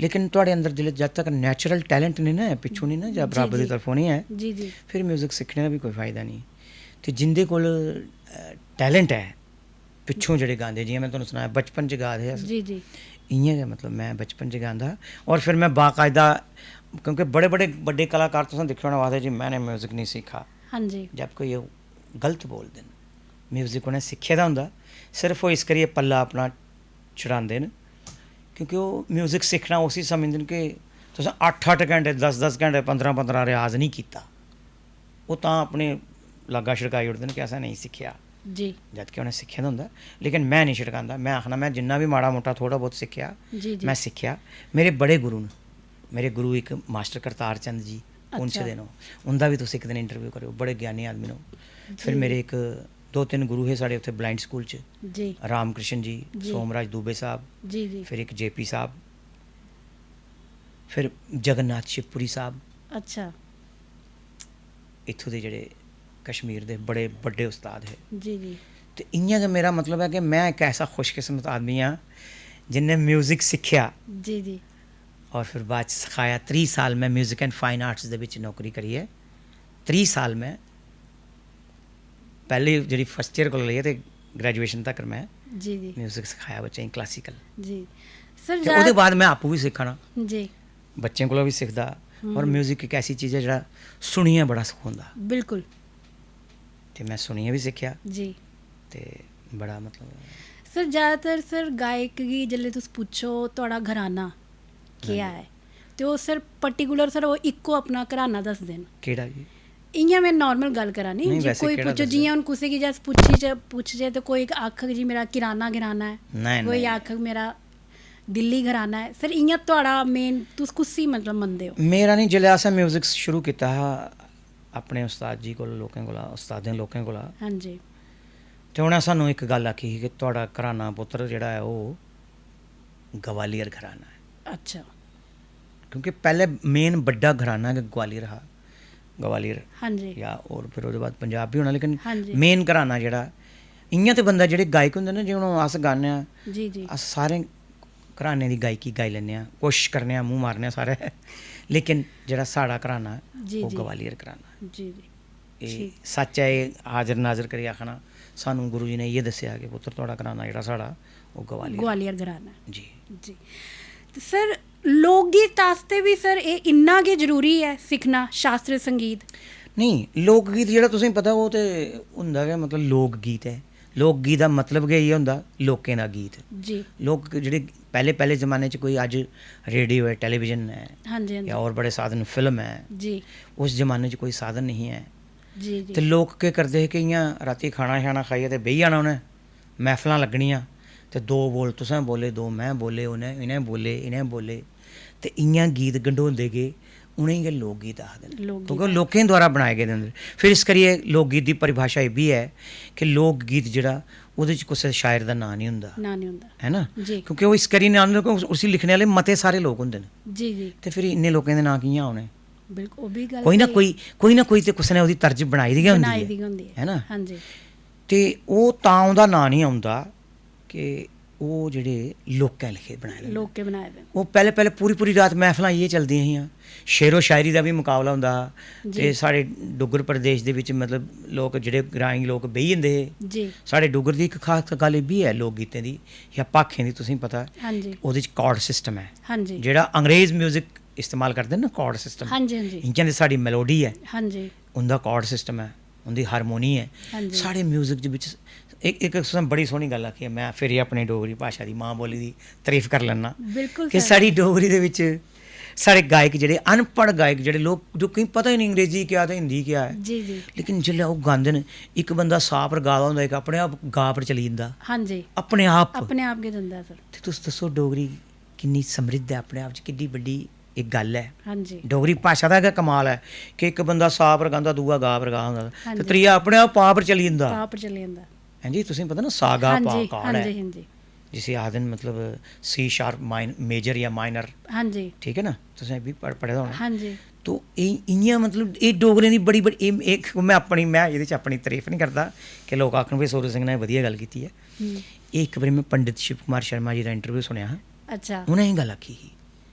ਲੇਕਿਨ ਤੁਹਾਡੇ ਅੰਦਰ ਜਦ ਤੱਕ ਨੈਚੁਰਲ ਟੈਲੈਂਟ ਨਹੀਂ ਨਾ ਹੈ, ਪਿੱਛੋਂ ਨਹੀਂ ਨਾ ਜਾਂ ਜੀ, ਰੱਬ ਦੀ ਜੀ। ਤਰਫੋਂ ਨਹੀਂ ਹੈ, ਜੀ ਜੀ ਫਿਰ ਮਿਊਜ਼ਿਕ ਸਿੱਖਣੇ ਦਾ ਵੀ ਕੋਈ ਫਾਇਦਾ ਨਹੀਂ। ਤੇ ਜਿੰਦੇ ਕੋਲ ਟੈਲੈਂਟ ਹੈ ਪਿੱਛੋਂ ਜਿਹੜੇ ਗਾਉਂਦੇ, ਜਿਵੇਂ ਮੈਂ ਤੁਹਾਨੂੰ ਸੁਣਾਇਆ ਬਚਪਨ 'ਚ ਗਾ ਰਹੇ ਜੀ ਜੀ ਇ'यां है। मतलब मैं बचपन च गांदा और फिर मैं बाकायदा, क्योंकि बड़े बड़े बड़े कलाकार तुसें दिक्खे होना आखदे जी मैंने म्यूजिक नहीं सीखा, ਹਾਂਜੀ जब कोई गलत बोलदे न। म्यूजिक उ'नें सिक्खे दा होंदा, सिर्फ वो इस करियै पल्ला अपना चढ़ांदे न क्योंकि वो म्यूजिक सीखना उसी समझदे न कि ਤੁਸੀਂ 8-8 ਘੰਟੇ 10-10 ਘੰਟੇ 15-15 ਰਿਆਜ਼ ਨਹੀਂ ਕੀਤਾ, ਉਹ ਤਾਂ ਆਪਣੇ ਲਾਗਾ ਛੜਕਾਈ ਉੱਠਦੇ ਨੇ ਕਿ ਐਸਾ ਨਹੀਂ ਸਿੱਖਿਆ, ਜੀ ਜਦ ਕਿ ਉਹਨੇ ਸਿੱਖਿਆ ਤਾਂ ਹੁੰਦਾ। ਲੇਕਿਨ ਮੈਂ ਨਹੀਂ ਛਿੜਕਾਉਂਦਾ, ਮੈਂ ਆਖਣਾ ਮੈਂ ਜਿੰਨਾ ਵੀ ਮਾੜਾ ਮੋਟਾ ਥੋੜ੍ਹਾ ਬਹੁਤ ਸਿੱਖਿਆ ਜੀ ਜੀ ਮੈਂ ਸਿੱਖਿਆ। ਮੇਰੇ ਬੜੇ ਗੁਰੂ ਨੇ, ਮੇਰੇ ਗੁਰੂ ਇੱਕ ਮਾਸਟਰ ਕਰਤਾਰ ਚੰਦ ਜੀ ਪੁੰਛ ਅੱਛਾ। ਦੇ ਨੂੰ, ਉਹਦਾ ਵੀ ਤੁਸੀਂ ਇੱਕ ਦਿਨ ਇੰਟਰਵਿਊ ਕਰਿਓ, ਬੜੇ ਗਿਆਨੀ ਆਦਮੀ ਨੂੰ। ਫਿਰ ਜੀ। ਮੇਰੇ ਇੱਕ 2-3 ਗੁਰੂ ਹੈ ਸਾਡੇ ਉੱਥੇ ਬਲਾਈਂਡ ਸਕੂਲ 'ਚ, ਜੀ ਰਾਮ ਕ੍ਰਿਸ਼ਨ ਜੀ, ਜੀ। ਸੋਮਰਾਜ ਦੂਬੇ ਸਾਹਿਬ, ਜੀ ਜੀ ਫਿਰ ਇੱਕ ਜੇਪੀ ਸਾਹਿਬ, ਫਿਰ ਜਗਨਨਾਥ ਸ਼ਿਵਪੁਰੀ ਸਾਹਿਬ, ਅੱਛਾ ਇੱਥੋਂ ਦੇ ਜਿਹੜੇ ਕਸ਼ਮੀਰ ਦੇ ਬੜੇ ਵੱਡੇ ਉਸਤਾਦ ਹੈ। ਜੀ ਜੀ ਤੇ ਇਆਂ ਦਾ ਮੇਰਾ ਮਤਲਬ ਹੈ ਕਿ ਮੈਂ ਇੱਕ ਐਸਾ ਖੁਸ਼ਕਿਸਮਤ ਆਦਮੀ ਹਾਂ ਜਿਨਨੇ ਮਿਊਜ਼ਿਕ ਸਿੱਖਿਆ ਜੀ ਜੀ और फिर बाद सिखाया। 30 साल मैं म्यूजिक एंड फाइन आर्ट्स ਦੇ ਵਿੱਚ ਨੌਕਰੀ ਕਰੀ ਹੈ। 30 ਸਾਲ ਮੈਂ ਪਹਿਲੇ ਜਿਹੜੀ ਫਸਟ ਈਅਰ ਕੋਲ ਲਈ ਹੈ ਤੇ ਗ੍ਰੈਜੂਏਸ਼ਨ ਤੱਕ ਮੈਂ ਜੀ ਜੀ ਮਿਊਜ਼ਿਕ ਸਿਖਾਇਆ ਬੱਚਿਆਂ ਨੂੰ ਕਲਾਸੀਕਲ। ਜੀ ਸਰ ਤੇ ਉਹਦੇ ਬਾਅਦ ਮੈਂ ਆਪੂ ਵੀ ਸਿੱਖਣਾ, ਜੀ ਬੱਚਿਆਂ ਕੋਲੋਂ ਵੀ ਸਿੱਖਦਾ। ਔਰ ਮਿਊਜ਼ਿਕ ਇੱਕ ਐਸੀ ਚੀਜ਼ ਹੈ ਜਿਹੜਾ ਸੁਣੀਏ ਬੜਾ ਸੁੱਖ ਹੁੰਦਾ, ਬਿਲਕੁਲ ਤੇ ਮੈਂ ਸੁਣੀਏ ਵੀ ਸਿੱਖਿਆ ਜੀ। ਤੇ ਬੜਾ ਮਤਲਬ ਸਰ ਜ਼ਿਆਦਾਤਰ ਸਰ ਗਾਇਕ गी जेल्लै तुस पुच्छो ਤੁਹਾਡਾ घराना क्या है ਤੇ ਉਹ ਸਰ ਪਰਟੀਕੂਲਰ ਸਰ ਉਹ ਇੱਕੋ ਆਪਣਾ ਘਰਾਨਾ ਦੱਸਦੇ ਨੇ। ਕਿਹੜਾ ਜੀ? इ'यां मैं नॉर्मल गल करा नी नहीं, जे वैसे कोई केड़ा पुच्छो दसदे? जियां हून कुसै गी जस पुछ जे तो कोई आखग जी मेरा किराना घराना है, नहीं कोई नहीं आखग मेरा दिल्ली घराना है। सर इ'यां ਤੁਹਾਡਾ मेन तुस कुसी मतलब मनदे हो? मेरा नहीं, जिसलै असें म्यूजिक शुरू कीता हा अपने उस्ताद जी कोल, लोकें कोला, उस्तादें लोकें कोला, हाँ जी ਤੇ ਉਹਨੇ ਸਾਨੂੰ ਇੱਕ ਗੱਲ ਆਖੀ ਸੀ ਕਿ ਤੁਹਾਡਾ ਘਰਾਨਾ ਪੁੱਤਰ ਜਿਹੜਾ ਹੈ ਉਹ ਗਵਾਲੀਅਰ ਘਰਾਨਾ ਹੈ। अच्छा ਕਿਉਂਕਿ ਪਹਿਲੇ ਮੇਨ ਵੱਡਾ ਘਰਾਨਾ ਹੈ ਗਵਾਲੀਅਰ ਹਾਂ, ਗਵਾਲੀਅਰ हाँ जी ਜਾਂ ਔਰ ਫਿਰ ਉਹਦੇ ਬਾਅਦ ਪੰਜਾਬ ਵੀ ਹੋਣਾ, ਲੇਕਿਨ ਹਾਂਜੀ। ਮੇਨ ਘਰਾਨਾ ਜਿਹੜਾ ਇਆਂ ਤੇ ਬੰਦਾ ਜਿਹੜੇ ਗਾਇਕ ਹੁੰਦੇ ਨੇ, ਜਿਵੇਂ ਅਸ ਗਾਉਂਦੇ ਹਾਂ, जी जी ਅਸ ਸਾਰੇ ਘਰਾਨੇ ਦੀ ਗਾਇਕੀ ਗਾਈ ਲੈਂਦੇ ਹਾਂ, ਕੋਸ਼ਿਸ਼ ਕਰਨੇ ਹਾਂ, ਮੂੰਹ ਮਾਰਨੇ ਹਾਂ ਸਾਰੇ, ਲੇਕਿਨ ਜਿਹੜਾ ਸਾਡਾ ਘਰਾਨਾ जी ਉਹ जी ਗਵਾਲੀਅਰ ਘਰਾਨਾ। जी जी ਇਹ ਠੀਕ। ਸੱਚ ਹੈ, ਇਹ ਹਾਜ਼ਰ ਨਾਜ਼ਰ ਕਰੀ ਆਖਣਾ। ਸਾਨੂੰ ਗੁਰੂ ਜੀ ਨੇ ਇਹ ਦੱਸਿਆ ਕਿ ਪੁੱਤਰ ਤੁਹਾਡਾ ਘਰਾਨਾ ਜਿਹੜਾ ਸਾਡਾ ਉਹ ਗਵਾਲੀਅਰ ग्वालियर घराना है। ਜੀ। जी ਤੇ ਸਰ ਲੋਕ ਗੀਤ ਵਾਸਤੇ ਵੀ ਸਰ ਇਹ ਇੰਨਾ ਕਿ ਜ਼ਰੂਰੀ ਹੈ ਸਿੱਖਣਾ ਸ਼ਾਸਤਰੀ ਸੰਗੀਤ? ਨਹੀਂ, ਲੋਕ ਗੀਤ ਜਿਹੜਾ ਤੁਸੀਂ ਪਤਾ ਉਹ ਤੇ ਹੁੰਦਾ ਕਿ ਮਤਲਬ ਲੋਕ ਗੀਤ ਹੈ। ਲੋਕ ਗੀਤ ਦਾ ਮਤਲਬ ਕਿ ਇਹ ਹੁੰਦਾ ਲੋਕਾਂ ਦਾ ਗੀਤ। ਜੀ ਲੋਕ ਜਿਹੜੇ ਪਹਿਲੇ ਜ਼ਮਾਨੇ 'ਚ ਕੋਈ ਅੱਜ ਰੇਡੀਓ ਹੈ, ਟੈਲੀਵਿਜ਼ਨ ਹੈ ਹਾਂਜੀ ਹਾਂਜੀ ਜਾਂ और बड़े साधन फिल्म है, जी उस जमाने 'ਚ ਕੋਈ ਸਾਧਨ ਨਹੀਂ ਹੈ। जी जी ਤੇ ਲੋਕ ਕੀ ਕਰਦੇ ਹੈ ਕਿ ਇਆਂ ਰਾਤੀ ਖਾਣਾ ਛਾਣਾ ਖਾਈਏ ਤੇ ਬਹਿ ਜਾਣਾ, ਉਹਨੇ ਮਹਿਫਲਾਂ ਲੱਗਣੀਆਂ ਤੇ ਦੋ ਬੋਲ ਤੁਸੀਂ ਬੋਲੇ, ਦੋ ਮੈਂ ਬੋਲੇ, ਇਹਨੇ ਬੋਲੇ, ਇਹਨੇ ਬੋਲੇ, ਤੇ ਇਆਂ ਗੀਤ ਗੰਢੋਂਦੇ ਗਏ, उन्हें ही लोक गीत आखते हैं, लोक क्योंकि लोकें द्वारा बनाए गए अंदर। फिर इस करिए लोक गीत की परिभाषा ये भी है कि लोक गीत जिहड़ा ਉਹਦੇ 'ਚ ਕਿਸੇ ਸ਼ਾਇਰ ਦਾ ਨਾਂ ਨਹੀਂ ਹੁੰਦਾ, ਨਾ ਨਹੀਂ ਹੁੰਦਾ ਹੈ ਨਾ, ਜੀ ਕਿਉਂਕਿ ਉਹ ਇਸ ਕਰੀ ਨਾਂ ਹੁੰਦਾ ਕਿਉਂਕਿ ਉਸੇ ਲਿਖਣੇ ਵਾਲੇ ਮਤੇ ਸਾਰੇ ਲੋਕ ਹੁੰਦੇ ਨੇ, ਜੀ ਜੀ ਤੇ ਫਿਰ ਇੰਨੇ ਲੋਕਾਂ ਦੇ ਨਾਂ ਕਿਆਂ ਹੋਣੇ? ਬਿਲਕੁਲ ਉਹ ਵੀ ਗੱਲ ਕੋਈ ਨਾ ਸਹੀ ਕੋਈ ਨਾ ਕੋਈ ਤੇ ਕੁਛ ਨੇ ਉਹਦੀ ਤਰਜ ਬਣਾਈ ਦੀ ਬਣਾਈ ਹੁੰਦੀ ਦੀ ਹੈ, ਹੁੰਦੀ ਹੈ ਨਾ। ਹਾਂਜੀ ਤੇ ਉਹ ਤਾਂ ਉਹਦਾ ਨਾਂ ਨਹੀਂ ਆਉਂਦਾ ਕਿ ਉਹ ਜਿਹੜੇ ਲੋਕਾਂ ਲਿਖੇ ਬਣਾਏ ਨੇ। ਲੋਕ ਕੇ ਬਣਾਏ ਦੇ ਉਹ ਪਹਿਲੇ ਪੂਰੀ ਰਾਤ ਮਹਿਫਲਾਂ ਇਹ ਚੱਲਦੀਆਂ ਸੀਆਂ, ਸ਼ੇਰੋ ਸ਼ਾਇਰੀ ਦਾ ਵੀ ਮੁਕਾਬਲਾ ਹੁੰਦਾ ਜੀ। ਤੇ ਸਾਡੇ ਡੁੱਗਰ ਪ੍ਰਦੇਸ਼ ਦੇ ਵਿੱਚ ਮਤਲਬ ਲੋਕ ਜਿਹੜੇ ਗ੍ਰਾਈਂ ਲੋਕ ਬਹਿ ਜਾਂਦੇ। ਜੀ ਸਾਡੇ ਡੁੱਗਰ ਦੀ ਇੱਕ ਖਾਸ ਗੱਲ ਇਹ ਵੀ ਹੈ ਲੋਕ ਗੀਤਾਂ ਦੀ ਜਾਂ ਭਾਖਿਆਂ ਦੀ, ਤੁਸੀਂ ਪਤਾ ਹਾਂਜੀ ਉਹਦੇ 'ਚ ਕਾਰਡ ਸਿਸਟਮ ਹੈ, ਹਾਂਜੀ ਜਿਹੜਾ ਅੰਗਰੇਜ਼ ਮਿਊਜ਼ਿਕ ਇਸਤੇਮਾਲ ਕਰਦੇ ਨੇ ਨਾ, ਕਾਰਡ ਸਿਸਟਮ। ਹਾਂਜੀ ਹਾਂਜੀ ਇੰਜਾਂ ਦੀ ਸਾਡੀ ਮੈਲੋਡੀ ਹੈ, ਹਾਂਜੀ ਉਹਦਾ ਕਾਰਡ ਸਿਸਟਮ ਹੈ, ਉਹਦੀ ਹਾਰਮੋਨੀ ਹੈ। ਹਾਂਜੀ ਸਾਡੇ ਮਿਊਜ਼ਿਕ ਦੇ ਵਿੱਚ ਇੱਕ ਬੜੀ ਸੋਹਣੀ ਗੱਲ ਆਖੀ ਹੈ। ਮੈਂ ਫਿਰ ਹੀ ਆਪਣੀ ਡੋਗਰੀ ਭਾਸ਼ਾ ਦੀ ਮਾਂ ਬੋਲੀ ਦੀ ਤਾਰੀਫ ਕਰ ਲੈਣਾ ਬਿਲਕੁਲ ਕਿ ਸਰ। ਸਾਡੀ ਡੋਗਰੀ ਦੇ ਵਿੱਚ ਸਾਡੇ ਗਾਇਕ ਜਿਹੜੇ ਅਨਪੜ੍ਹ ਗਾਇਕ ਜਿਹੜੇ ਲੋਕ ਜੋ ਕਈ ਪਤਾ ਹੀ ਨਹੀਂ ਅੰਗਰੇਜ਼ੀ ਕਿਆ ਤੇ ਹਿੰਦੀ ਕਿਆ ਹੈ, ਜੀ ਜੀ ਲੇਕਿਨ ਜਿੱਲੇ ਉਹ ਗਾਉਂਦੇ ਨੇ, ਇੱਕ ਬੰਦਾ ਸਾਫ ਰਗਾਦਾ ਹੁੰਦਾ, ਇੱਕ ਆਪਣੇ ਆਪ ਗਾ ਪਰ ਚਲੀ ਜਾਂਦਾ ਹਾਂਜੀ ਆਪਣੇ ਆਪ। ਆਪਣੇ ਆਪ ਕੇ ਦਿੰਦਾ ਸਰ ਤੇ ਤੁਸੀਂ ਦੱਸੋ ਡੋਗਰੀ ਕਿੰਨੀ ਸਮਰਿੱਧ ਹੈ ਆਪਣੇ ਆਪ 'ਚ, ਕਿੰਨੀ ਵੱਡੀ ਇੱਕ ਗੱਲ ਹੈ। ਹਾਂਜੀ ਡੋਗਰੀ ਭਾਸ਼ਾ ਦਾ ਹੈਗਾ ਕਮਾਲ ਹੈ ਕਿ ਇੱਕ ਬੰਦਾ ਸਾਫ ਰਗਾਉਂਦਾ, ਦੂਆ ਗਾ ਪਰ ਗਾ ਹੁੰਦਾ, ਤੇ ਹਾਂਜੀ। ਤੀਆ ਆਪਣੇ ਆਪ ਪਾ ਪਰ ਚਲੀ ਜਾਂਦਾ। ਪਾਪ ਚਲੇ ਜਾਂਦਾ ਹਾਂਜੀ, ਤੁਸੀਂ ਪਤਾ ਨਾ ਸਾਗਾ ਪਾ ਹਾਂਜੀ ਕਾਰਡ ਹੈ ਹਾਂਜੀ ਹਾਂਜੀ जिसे आदि मतलब सी शार्प मेजर या माइनर, ਹਾਂਜੀ ठीक है ना, तुसें भी पढ़े होना। ਹਾਂਜੀ तो इ'यां मतलब ਇਹ ਡੋਗਰੇ ਦੀ ਬੜੀ ਇੱਕ ਮੈਂ ਇਹਦੇ 'ਚ ਆਪਣੀ ਤਾਰੀਫ ਨਹੀਂ ਕਰਦਾ ਕਿ ਲੋਕ ਆਖਣ ਵੀ ਸੂਰਜ ਸਿੰਘ ਨੇ ਵਧੀਆ ਗੱਲ ਕੀਤੀ ਹੈ। ਹੂੰ ਇਹ ਇੱਕ ਵਾਰੀ ਮੈਂ ਪੰਡਿਤ ਸ਼ਿਵ ਕੁਮਾਰ ਸ਼ਰਮਾ ਜੀ ਦਾ ਇੰਟਰਵਿਊ ਸੁਣਿਆ ਹਾਂ, ਅੱਛਾ ਉਹਨੇ ਇਹ ਗੱਲ ਆਖੀ ਸੀ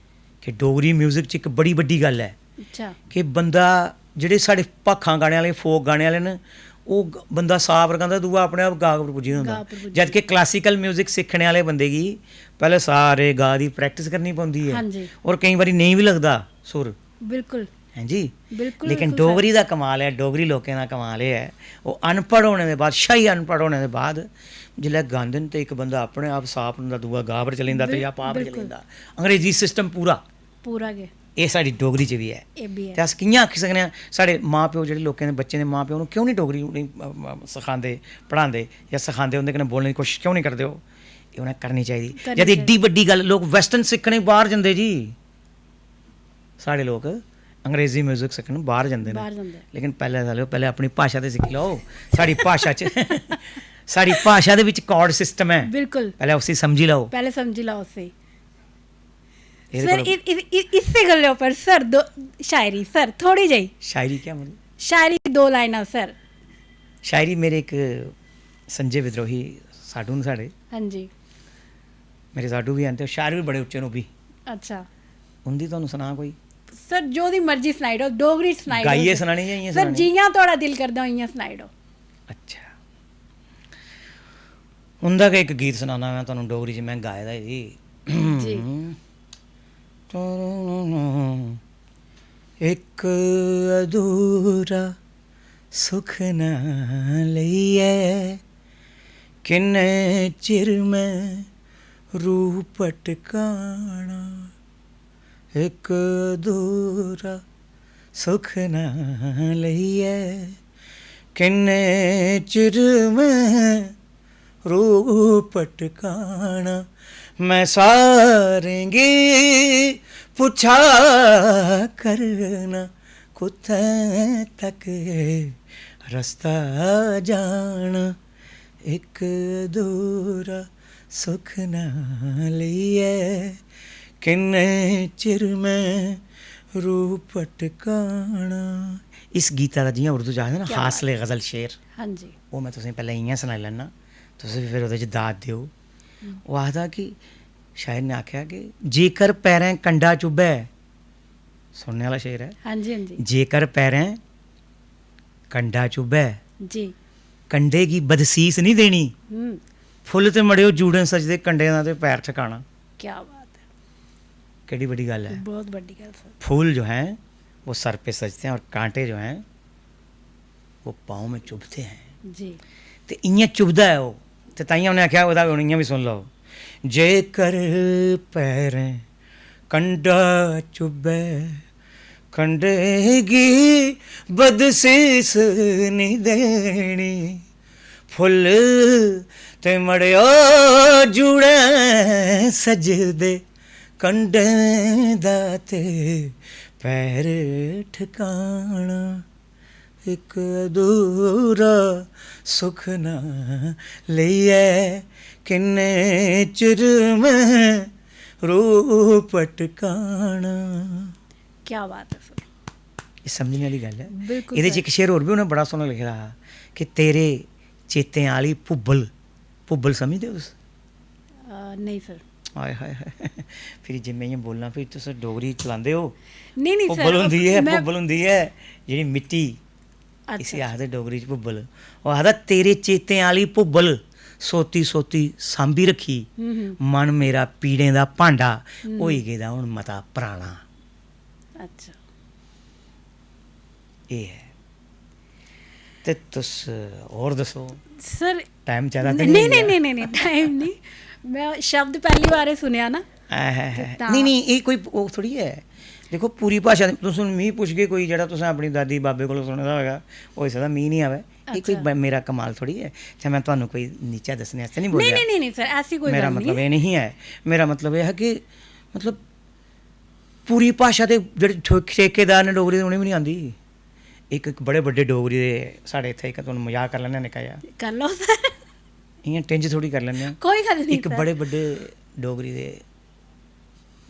ਕਿ ਡੋਗਰੀ ਮਿਊਜ਼ਿਕ 'ਚ ਇੱਕ ਬੜੀ ਵੱਡੀ ਗੱਲ ਹੈ ਅੱਛਾ ਕਿ ਬੰਦਾ ਜਿਹੜੇ ਸਾਡੇ ਭਾਖਾਂ ਗਾਣੇ ਵਾਲੇ, ਫੋਕ ਗਾਣੇ ਵਾਲੇ ਨੇ, ਉਹ ਬੰਦਾ ਸਾਫ ਰਗਾਉਂਦਾ, ਦੂਆ ਆਪਣੇ ਆਪ ਗਾ ਪਰ ਪੁੱਜੀ ਹੁੰਦਾ। ਗਾ ਪਰ ਪੁੱਜੀ। ਜਦ ਕਿ ਕਲਾਸੀਕਲ ਮਿਊਜ਼ਿਕ ਸਿੱਖਣ ਵਾਲੇ ਬੰਦੇ ਕੀ ਪਹਿਲੇ ਸਾਰੇ ਗਾ ਦੀ ਪ੍ਰੈਕਟਿਸ ਕਰਨੀ ਪੈਂਦੀ ਹੈ, ਹਾਂਜੀ ਔਰ ਕਈ ਵਾਰੀ ਨਹੀਂ ਵੀ ਲੱਗਦਾ ਸੁਰ, ਬਿਲਕੁਲ ਹਾਂਜੀ। ਬਿਲਕੁਲ ਲੇਕਿਨ ਬਿਲਕੁਲ ਡੋਗਰੀ ਦਾ ਕਮਾਲ ਹੈ, ਡੋਗਰੀ ਲੋਕਾਂ ਦਾ ਕਮਾਲ ਇਹ ਹੈ, ਉਹ ਅਨਪੜ੍ਹ ਹੋਣੇ ਦੇ ਬਾਅਦ, ਸ਼ਾਹੀ ਅਨਪੜ੍ਹ ਹੋਣੇ ਦੇ ਬਾਅਦ ਜਿੱਲੇ ਗਾਉਂਦੇ ਨੇ ਤੇ ਇੱਕ ਬੰਦਾ ਆਪਣੇ ਆਪ ਸਾਫ ਹੁੰਦਾ, ਦੂਆ ਗਾ ਪਰ ਚਲਿੰਦਾ ਤੇ ਜਾਂ ਪਾ ਪਰ ਬਿਲਕੁਲ। ਚਲਿੰਦਾ। ਅੰਗਰੇਜ਼ੀ ਸਿਸਟਮ ਪੂਰਾ ਪੂਰਾ ਕੇ ਇਹ ਸਾਡੀ ਡੋਗਰੀ 'ਚ ਵੀ ਹੈ ਇਹ ਵੀ ਤੇ ਹੈ ਅस कि'यां आखी सकने आं साढ़े माँ प्यो जेह्ड़े लोकें दे बच्चें दे माँ प्यो नूं क्यों नहीं डोगरी सखांदे पढ़ांदे या सखांदे उं'दे कन्नै बोलने दी कोशिश क्यों नहीं करदे ओह् एह् उ'नें करनी चाहिदी करनी जद एड्डी बड्डी गल्ल लोक वैस्टर्न सिक्खने बाहर जंदे जी साढ़े लोक अंग्रेजी म्यूजिक सिक्खन बाहर जंदे बाहर न जंदे लेकिन पैह्ले अपनी भाशा ते सिक्खी लओ साढ़ी भाशा च साढ़ी भाशा दे विच कॉर्ड सिस्टम है बिल्कुल पैह्ले उसी समझी लओ पहले समझ लाओ उसे ਇਹਦੇ सर ਕੋਲ इससे गल्ले पर सर दो शायरी सर थोड़ी जही शायरी क्या मतलब शायरी 2 लाइना सर शायरी मेरे एक संजय विद्रोही साडू न साढ़े हाँ जी मेरे साडू भी आंदे शायर भी बड़े उच्चे न ओह् भी अच्छा उंदी तुहानूं सुना कोई सर जो दी मर्जी सनाई दो डोगरी च सनाई गाइए दो सुनानी जां इ'यां सर सुनानी जियां थोड़ा दिल करदा इयां सनाई दो अच्छा उंदा गै एक गीत सुनाना मैं तुहानूं डोगरी च मैं गाए दा जी जी एक अधूरा सुख न लईए किन्ने चिर में रूह पटकाना एक अधूरा सुख न लईए किन्ने चिर में रूह पटकाना मैं सारेंगी पुछा करना कुत्थे तक रास्ता जाना एक अधूरा सुख न लिए किन्ने चिर में रूह पटकाना इस गीता का जियां उर्दू च आखदे ना क्या हासले गज़ल शेर हाँ जी वो मैं तुसें पैह्लें इ'यां सनाई लैना तुसें फिर ओह्दे च दाद दिओ ओह् आखदा कि शायर ने आखेआ कि जेकर पैरें कंडा चुभै सुनने आह्ला शेर है हाँ जी हाँ जी जेकर पैरें कंडा चुभै जी कंडे गी बदसीस नहीं देनी हम्म फुੱਲ ते मड़ियो जूड़े सजदे कंडे दा ते पैर ठिकाना क्या बात है केड़ी बड़ी गल है बहुत बड़ी गल सर फूल जो हैं वो सर पे सजते हैं और कांटे जो हैं वो पाँव में चुभते हैं जी ते इ'यां चुभदा है ओह् ते ताइयां उ'नें आखेआ ओह्दा हून इ'यां भी सुन लओ जेकर पैरें कंडा चुभै कंडे गी बदसीस नहीं देनी फुੱਲ ते मड़ियो जुड़े सजदे कंडे दा ते पैर ठिकाना एक अधूरा सुख न लईए किन्ने चिर में रूह पटकाना क्या बात है सर ये समझने वाली गल है बिल्कुल ਇਹਦੇ सर। ਚ ਇੱਕ ਸ਼ੇਰ ਹੋਰ ਵੀ ਉਹਨੇ ਬੜਾ ਸੋਹਣਾ ਲਿਖਿਆ ਕਿ ਤੇਰੇ ਚੇਤੇ ਵਾਲੀ ਭੁੱਬਲ ਭੁੱਬਲ ਸਮਝਦੇ ਹੋ ਤੁਸੀਂ नहीं सर ਹਾਏ ਹਾਏ ਹਾਏ ਫਿਰ ਜੇ ਮੈਂ ਇਹ ਬੋਲਣਾ ਫਿਰ ਤੁਸੀਂ ਡੋਗਰੀ ਚਲਾਉਂਦੇ ਹੋ नहीं नहीं ਭੁੱਬਲ सर ਹੁੰਦੀ ਹੈ मैं- ਭੁੱਬਲ ਹੁੰਦੀ ਹੈ ਜਿਹੜੀ ਮਿੱਟੀ ਇਸੇ अच्छा ਆਖਦੇ ਡੋਗਰੀ ਚ ਭੁੱਬਲ ਉਹ ਆਖਦਾ ਤੇਰੇ ਚੇਤੇ ਵਾਲੀ ਭੁੱਬਲ ਸੋਤੀ ਸੋਤੀ ਸਾਂਭੀ ਰੱਖੀ ਮਨ ਮੇਰਾ ਪੀੜੇ ਦਾ ਭਾਂਡਾ ਹੋਈ ਗਿਆ ਹੁਣ ਮਤਾ ਪੁਰਾਣਾ अच्छा ਇਹ ਹੈ ਤੇ ਤੁਸ ਹੋਰ ਦੱਸੋ सर ਟਾਈਮ ਜ਼ਿਆਦਾ नहीं नहीं नहीं नहीं नहीं टाइम नहीं मैं शब्द पहली बार सुनया ना ਤਾਂ- ਨਹੀਂ ਨਹੀਂ ਇਹ ਕੋਈ ਉਹ ਥੋੜੀ ਹੈ ਦੇਖੋ ਪੂਰੀ ਭਾਸ਼ਾ ਤੁਸੀਂ ਮੀਂਹ ਪੁੱਛ ਕੇ ਕੋਈ ਜਿਹੜਾ ਤੁਸੀਂ ਆਪਣੀ ਦਾਦੀ ਬਾਬੇ ਕੋਲੋਂ ਸੁਣਦਾ ਹੋਵੇਗਾ ਉਹ ਸਕਦਾ ਮੀਂਹ ਨਹੀਂ ਆਵੇ ਇਹ ਕੋਈ ਮੇਰਾ ਕਮਾਲ ਥੋੜੀ ਹੈ ਜਾਂ ਮੈਂ ਤੁਹਾਨੂੰ ਕੋਈ ਨੀਚਾ ਦੱਸਣੇ ਵਾਸਤੇ ਨਹੀਂ नहीं ਬੋਲਿਆ नहीं नहीं नहीं सर ऐसी कोई ਮੇਰਾ गल ਮਤਲਬ नहीं ਇਹ ਨਹੀਂ ਹੈ ਮੇਰਾ ਮਤਲਬ ਇਹ ਹੈ ਕਿ ਮਤਲਬ ਪੂਰੀ ਭਾਸ਼ਾ ਦੇ ਜਿਹੜੇ ਠੇਕੇਦਾਰ ਨੇ ਡੋਗਰੀ ਦੇ ਉਹਨੇ ਵੀ ਨਹੀਂ ਆਉਂਦੀ ਇੱਕ ਇੱਕ ਬੜੇ ਵੱਡੇ ਡੋਗਰੀ ਦੇ ਸਾਡੇ ਇੱਥੇ ਇੱਕ ਤੁਹਾਨੂੰ ਮਜ਼ਾਕ ਕਰ ਲੈਂਦੇ ਹਾਂ ਨਿੱਕਾ ਜਿਹਾ कर लो सर ਇਆਂ ਟਿੰਜ ਥੋੜੀ ਕਰ ਲੈਂਦੇ ਹਾਂ कोई गल नहीं ਇੱਕ सर। ਬੜੇ ਵੱਡੇ ਡੋਗਰੀ ਦੇ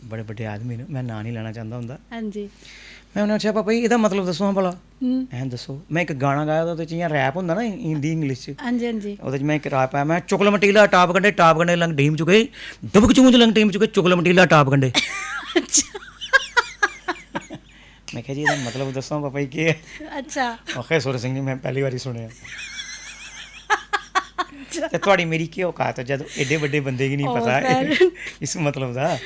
ਬੜੇ ਵੱਡੇ ਆਦਮੀ ਨੇ ਮੈਂ ਨਾਂ ਨਹੀਂ ਲੈਣਾ ਚਾਹੁੰਦਾ ਹੁੰਦਾ हाँ जी ਮੈਂ ਉਹਨਾਂ ਅੱਛਾ ਪਾਪਾ ਜੀ ਇਹਦਾ ਮਤਲਬ ਦੱਸੋ ਹਾਂ ਭਲਾ हम्म, ਐਂ ਦੱਸੋ ਮੈਂ ਇੱਕ ਗਾਣਾ ਗਾਇਆ ਉਹਦੇ ਚ ਇਆਂ ਰੈਪ ਹੁੰਦਾ ਨਾ ਹਿੰਦੀ ਇੰਗਲਿਸ਼ ਚ हाँ जी हाँ जी ਉਹਦੇ ਚ ਮੈਂ ਇੱਕ ਰੈਪ ਆਇਆ ਮੈਂ ਚੁਕਲ ਮਟੀਲਾ ਟਾਪ ਕੰਡੇ ਲੰਗ ਢੀਮ ਚੁਕੇ ਡੁਬਕ ਚੂੰਜ ਲੰਗ ਢੀਮ ਚੁਕੇ ਚੁਕਲ ਮਟੀਲਾ ਟਾਪ ਕੰਡੇ अच्छा ਮੈਂ ਕਿਹਾ ਜੀ ਇਹਦਾ ਮਤਲਬ ਦੱਸੋ ਪਾਪਾ ਜੀ ਕੀ ਹੈ अच्छा ਆਖੇ ਸੁਰ ਸਿੰਘ ਜੀ ਮੈਂ ਪਹਿਲੀ ਵਾਰੀ ਸੁਣਿਆ ਤੇ ਤੁਹਾਡੀ ਮੇਰੀ ਕੀ ਔਕਾਤ ਹੈ ਜਦੋਂ ਐਡੇ ਵੱਡੇ ਬੰਦੇ ਕੀ ਨਹੀਂ ਓ ਪਤਾ ਸਰ। ਇਸ ਮਤਲਬ ਦਾ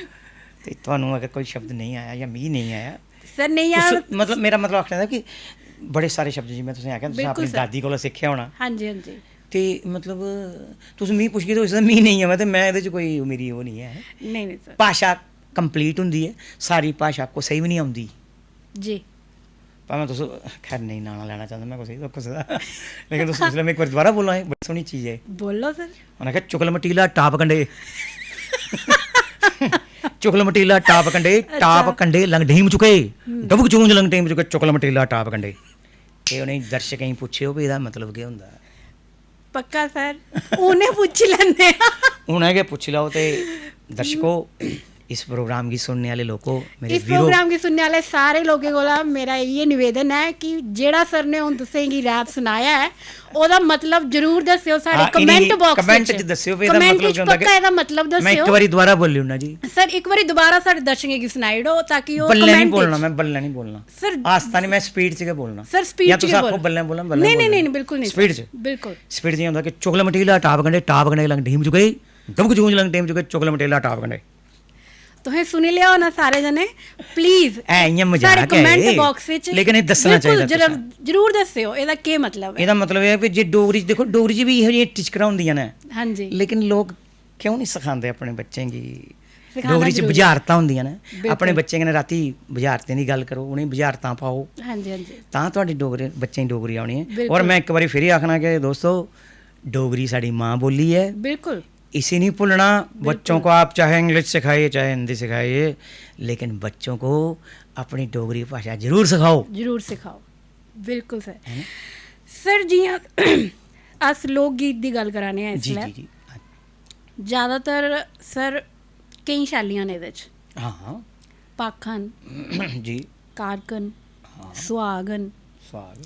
ਤੇ ਤੁਹਾਨੂੰ ਅਗਰ ਕੋਈ ਸ਼ਬਦ ਨਹੀਂ ਆਇਆ ਜਾਂ ਮੀਂਹ ਨਹੀਂ ਆਇਆ सर नहीं यार ਮਤਲਬ ਮੇਰਾ ਮਤਲਬ ਆਖਣਾ ਦਾ ਕਿ ਬੜੇ ਸਾਰੇ ਸ਼ਬਦ ਜਿਵੇਂ ਤੁਸੀਂ ਆਖਿਆ ਤੁਸੀਂ ਬਿਲਕੁਲ ਆਪਣੀ ਸਰ। ਦਾਦੀ ਕੋਲੋਂ ਸਿੱਖਿਆ ਹੋਣਾ हाँ जी हाँ जी ਤੇ ਮਤਲਬ ਤੁਸੀਂ ਮੀਂਹ ਪੁੱਛ ਕੇ ਤਾਂ ਇਸ ਦਾ ਮੀਂਹ ਨਹੀਂ ਆਵਾ ਤੇ ਮੈਂ ਇਹਦੇ ਚ ਕੋਈ ਮੇਰੀ ਉਹ ਨਹੀਂ ਹੈ नहीं नहीं सर ਭਾਸ਼ਾ ਕੰਪਲੀਟ ਹੁੰਦੀ ਹੈ, ਸਾਰੀ ਭਾਸ਼ਾ ਕਿਸੇ ਵੀ ਨਹੀਂ ਆਉਂਦੀ। ਜੀ ਭਾਵੇਂ ਤੁਸੀਂ ਖੈਰ ਨਹੀਂ ਨਾਂ ਲੈਣਾ ਚਾਹੁੰਦਾ ਮੈਂ ਕਿਸੇ ਦਾ ਲੇਕਿਨ ਤੁਸੀਂ ਪੁੱਛ ਲਿਆ, ਮੈਂ ਇੱਕ ਵਾਰ ਦੁਬਾਰਾ ਬੋਲਾਂ, ਇਹ ਬੜੀ ਸੋਹਣੀ ਚੀਜ਼ ਹੈ। ਬੋਲੋ ਸਰ। ਉਹਨੇ ਕਿਹਾ ਚੁਗਲ ਮਟੀਲਾ ਟਾਪ ਕੰਡੇ ਚੁਗਲ ਮਟੀਲਾ ਟਾਪ ਕੰਡੇ, ਟਾਪ ਕੰਡੇ ਲੰਗ ਢੀਮ ਚੁਕੇ, ਡਬਕ ਚੂੰਜ ਲੰਗ ਢੀਮ ਚੁਕੇ, ਚੁਗਲ ਮਟੀਲਾ ਟਾਪ ਕੰਡੇ। ਇਹ ਉਹਨੇ ਦਰਸ਼ਕਾਂ ਹੀ ਪੁੱਛਿਓ ਵੀ ਇਹਦਾ ਮਤਲਬ ਕੀ ਹੁੰਦਾ। ਪੱਕਾ ਸਰ, ਉਹਨੇ ਪੁੱਛ ਲੈਂਦੇ ਆ। उन्हें के पूछ लो। तो दर्शकों, इस प्रोग्राम की सुनने वाले लोगों, मेरे इस प्रोग्राम की सुनने वाले सारे लोगों को मेरा ये निवेदन है कि जेड़ा सर ने हुण तुसेंगी रैप सुनाया है ओदा मतलब जरूर दस्सियो सारे कमेंट बॉक्स कमेंट च दस्सियो भी कमेंट च पक्का एदा मतलब दस्सियो। मैं एक बारी दोबारा बोली हूं ना जी सर, एक बारी दोबारा सारे दर्शकों की सुनाई दो ताकि वो बल्ले नहीं कमेंट बोलना, मैं बल्ले नहीं बोलना सर, आस्ता नहीं, मैं स्पीड च के बोलना सर स्पीड या च तुस आखो बल्ले बोलना, बल्ले नहीं नहीं नहीं बिल्कुल नहीं स्पीड च बिल्कुल स्पीड च होंदा कि चुगल मटीला टाप गंडे लंग ढीम चुके, दबक चूंज लंग ढीम चुके, चुगल मटीला टाप गंडे। तुहें सुनी लिया होना सारे जने, प्लीज ऐ इयां मजाक सारे है कमेंट बॉक्स विच लेकिन ये दसना चाहिए। जरूर दस्सियो एदा की मतलब है। ਇਹਦਾ ਮਤਲਬ ਇਹ ਹੈ ਕਿ ਜੇ ਡੋਗਰੀ 'ਚ ਦੇਖੋ, ਡੋਗਰੀ 'ਚ ਵੀ ਇਹੋ ਜਿਹੀਆਂ ਟਿਚਕਰਾਂ ਹੁੰਦੀਆਂ ਨੇ, ਹਾਂਜੀ ਲੇਕਿਨ ਲੋਕ ਕਿਉਂ ਨਹੀਂ ਸਿਖਾਉਂਦੇ ਆਪਣੇ ਬੱਚਿਆਂ ਕੀ। ਸਿਖਾਉਣਾ ਡੋਗਰੀ 'ਚ ਜ਼ਰੂਰੀ ਹੈ। ਬੁਝਾਰਤਾਂ ਹੁੰਦੀਆਂ ਨੇ, ਬਿਲਕੁਲ। ਆਪਣੇ ਬੱਚੇ ਕਹਿੰਦੇ ਰਾਤੀ ਬੁਝਾਰਤਾਂ ਦੀ ਗੱਲ ਕਰੋ, ਉਹਨੇ ਬੁਝਾਰਤਾਂ ਪਾਓ, ਹਾਂਜੀ ਹਾਂਜੀ ਤਾਂ ਤੁਹਾਡੀ ਡੋਗਰੀ ਬੱਚੇ ਦੀ ਡੋਗਰੀ ਆਉਣੀ ਹੈ। ਬਿਲਕੁਲ। ਔਰ ਮੈਂ ਇੱਕ ਵਾਰੀ ਫਿਰ ਹੀ ਆਖਣਾ ਕਿ ਦੋਸਤੋ, ਡੋਗਰੀ ਸਾਡੀ ਮਾਂ ਬੋਲੀ ਹੈ, बिल्कुल इसे नहीं भूलना। बच्चों को आप चाहे इंग्लिश सिखाइए चाहे हिंदी सिखाइए, लेकिन बच्चों को अपनी डोगरी भाषा जरूर सिखाओ। जरूर सिखाओ, बिल्कुल सर। सर जियां अस लोक गीत दी गल कराने हैं जी इसलै, जी जी ज़्यादातर सर केई शैलियां ने एह्दे च, हाँ हाँ पाखन, जी कारकन, हाँ सुहागन। स्वाग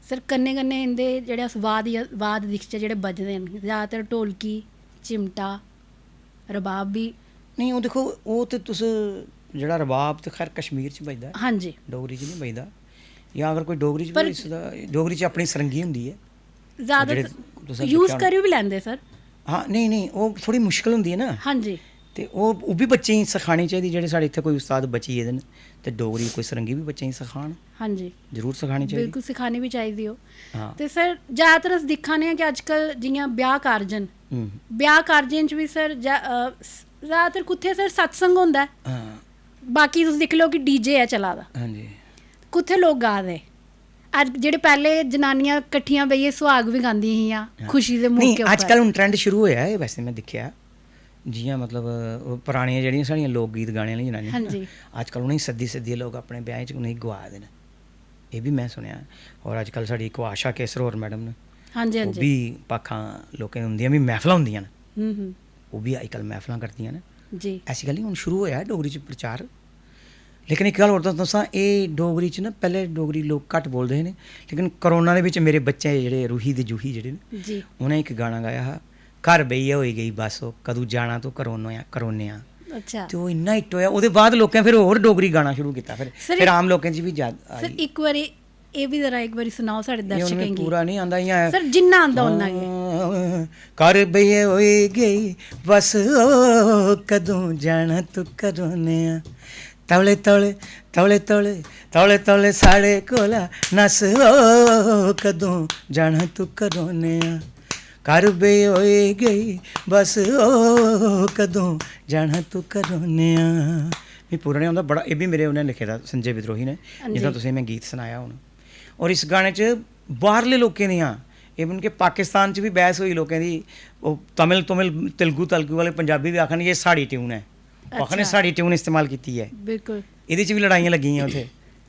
सर कन्नै कन्नै इंदे जेह्ड़े अस वाद दिखचै जेह्ड़े बजदे न, ज़्यादातर ढोलकी, चिमटा, रबाब भी। नहीं वो देखो, वो तो तुस जेह्ड़ा रबाब तो खैर कश्मीर च बजदा है, हाँ जी डोगरी च नहीं बजदा। या अगर कोई डोगरी च पर- भी इसदा, डोगरी च अपनी सरंगी होंदी है। तुसें ज़्यादातर यूज़ दिक्खेआ करी भी लैंदे सर। हाँ नहीं नहीं, वो थोड़ी मुश्किल होंदी है ना, हाँ जी ते वो भी बच्चें गी सखानी चाहिदी। जेह्ड़े साढ़े इत्थै कोई उस्ताद बची गेदे न, ते डोगरी कोई सरंगी भी बच्चें गी सखान, हाँ जी जरूर सखानी चाहिदी। बिल्कुल सिखानी भी चाहिदी हो। हाँ ते सर ज़्यादातर अस दिक्खा ने कि अजकल जियां ब्याह कारजन, हम्म, ब्याह कारजें च भी सर ज़्यादातर कुत्थै सर सत्संग होंदा है, हाँ बाकी तुस दिक्ख लो कि डीजे है चला दा, हाँ जी कुत्थै लोग गा दे। अज जेह्ड़े पैह्ले जनानियां कट्ठियां बेहियै सुहाग भी गांदियां हियां खुशी दे नहीं, मौके उप्पर। अजकल हून ट्रेंड शुरू होया है वैसे, मैं दिक्खेआ जियां मतलब ओह् परानियां जेह्ड़ियां साढ़ियां लोक गीत गाने आह्लियां जनानियां हाँ न, जी। अजकल उ'नेंगी सद्दी सद्दियै लोग अपने ब्याहें च उ'नेंगी गोआ दे न, एह् भी मैं सुनेआ। और अजकल साढ़ी इक आशा केसर होर मैडम न, हाँ जी हाँ ओह् जी भी भाखां लोकें उंदियां भी महफलां होंदियां न, हम्म, ओह् भी अजकल महफलां करदियां न। जी ऐसी गल्ल नहीं, हून शुरू होया है डोगरी च प्रचार। लेकिन एक गल्ल होर दस्सां, एह् डोगरी च ना पैह्ले डोगरी लोग घट्ट बोलदे हे ने, लेकिन करोना दे बिच मेरे बच्चे जेह्ड़े रूही ते जूही जेह्ड़े न, जी उ'नें इक गाना गाया हा, घर बेहियै होई गेई बस ओह् कदूं जाना तूं करोने आ। अच्छा ते ओह् इन्ना हिट होया, ओह्दे बाद लोकें फिर होर डोगरी गाना शुरू कीता, सर, फिर आम लोकें च भी याद सर आई। एक बारी एह् बी जरा एक बारी सनाओ साढ़े ये हून दर्शकें मैं गी। पूरा नहीं आंदा, इ'यां सर जिन्ना आंदा उन्ना गै। घर बेहियै होई गेई बस ओ कदूं जाना तूं करोने आ, तौले तौले तौले तौले तौले तौले साढ़े कोला नस ओ कदूं जाना तूं करोने आ, घर बेहियै होई गेई बस ओ कदूं जाना तूं करोने आ। मिगी पूरा नहीं आंदा, बड़ा एह् भी मेरे उ'नें लिखे दा, संजय विद्रोही ने, जिसदा तुसें मैं गीत सनाया हून। और इस गाने च बाहरले लोकें दियां, इवन कि पाकिस्तान च भी बहस होई लोकें दी, ओह् तमिल तेलुगु वाले पंजाबी भी आखन ये साड़ी ट्यून है, आखन साड़ी ट्यून इस्तेमाल कीती है, बिल्कुल एह्दे च भी लड़ाइयां लग्गियां उत्थै।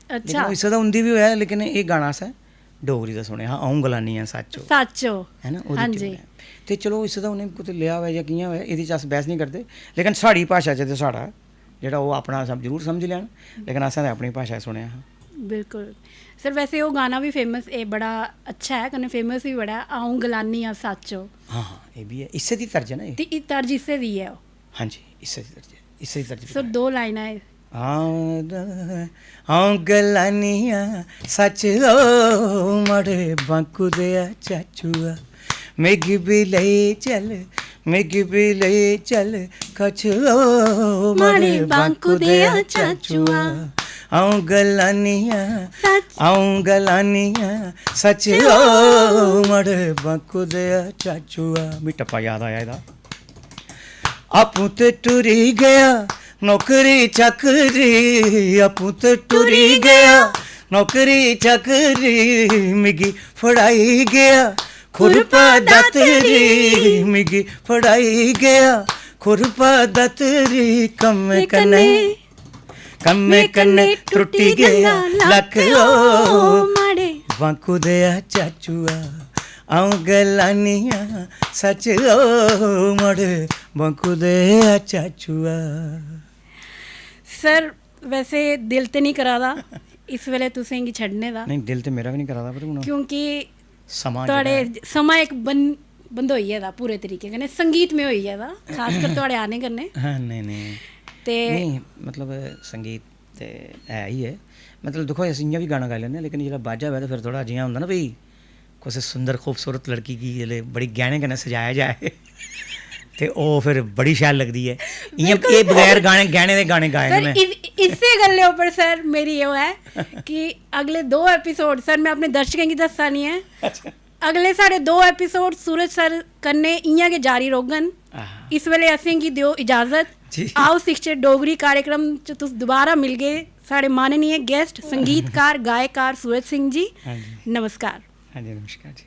अच्छा इस दा उंदी भी होया, लेकिन एह् गाना असें डोगरी दा सुनेआ हा, अ'ऊं गलानी आं सच्च सच्चो है ना, हाँ ओह्दी जी ट्यून है। ते चलो इसदा उ'नें कुतै लिया होऐ जां कि'यां होऐ, एह्दे च अस बहस नहीं करदे, लेकिन साढ़ी भाशा च ते साढ़ा जेह्ड़ा ओह् अपना जरूर समझ लैन, लेकिन असें ते अपनी भाशा सुनेआ हा। बिल्कुल सर, वैसे वो गाना भी फेमस एह् बड़ा अच्छा है, कन्नै फेमस भी बड़ा है, अ'ऊं गलानी आं सच्चो। हाँ हाँ, ये भी है, इस्से दी तर्ज है ना ये। ते एह् तर्ज इस्से दी है ओह्। हाँ जी, इस्से दी तर्ज है, इस्से दी तर्ज पे सर है। दो लाइनां है। अ'ऊं गलानी आं सच ओ मड़े बांकू देआ चाचूआ, मिगी भी लेई चल मिगी भी लेई चल कछ ओ मड़े बांकू देआ चाचूआ, अ'ऊं गलानी आं सच अ'ऊं गलानी आं सच ओ मड़े बांकू देआ चाचूआ। मिगी टप्पा याद आया एह्दा, आपूं ते टुरी गया नौकरी चाकरी आपू तो टुरी गया, नौकरी चाकरी मिगी फड़ाई गया, खुरपा दातरी मिगी फड़ाई गया, खुरपा दातरी कम्मे कन्ने टुटी गया लक ओ माड़े वांकू दया चाचुआ आऊं गलानिया सच ओ मड़े वांकू दया चाचुआ। सर वैसे दिल ते नहीं करा दा इस वेले तुसें गी छड्डने दा, नहीं दिल ते मेरा भी नहीं करा दा पर हुन क्योंकि समा थोड़े समा एक बंदोई गेदा पूरे तरीके कन्नै संगीत में होई गेदा, खासकर थोड़े आने कन्नै हाँ नहीं ते नहीं मतलब संगीत ते है ही है, मतलब देखो अस इ'यां भी गाना गाई लैंदे लेकिन जेल्लै बाजा होऐ ते फिर थोड़ा जि'यां होंदा ना भाई कुसै सुंदर खूबसूरत लड़की गी जेल्लै बड़ी गैह्ने कन्नै सजाया जाए ते ओह् फिर बड़ी शैल लगदी है। इ'यां एह् बगैर गाने गैह्ने दे गाने गाए सर ने मैं। इस्से गल्ले उप्पर सर मेरी ओह् है कि अगले 2 एपिसोड सर मैं अपने दर्शकें गी दस्सा नी है, अगले साढ़े 2 एपिसोड सूरज सर कन्नै इ'यां गै जारी रौह्ङन। इस वेले असें गी देओ इजाजत, आओ शिक्षक डोगरी कार्यक्रम च तुस दोबारा मिलगे साढ़े माननीय गेस्ट संगीतकार गायकार सूरज सिंह जी। हाँ जी नमस्कार। हाँ जी नमस्कार जी।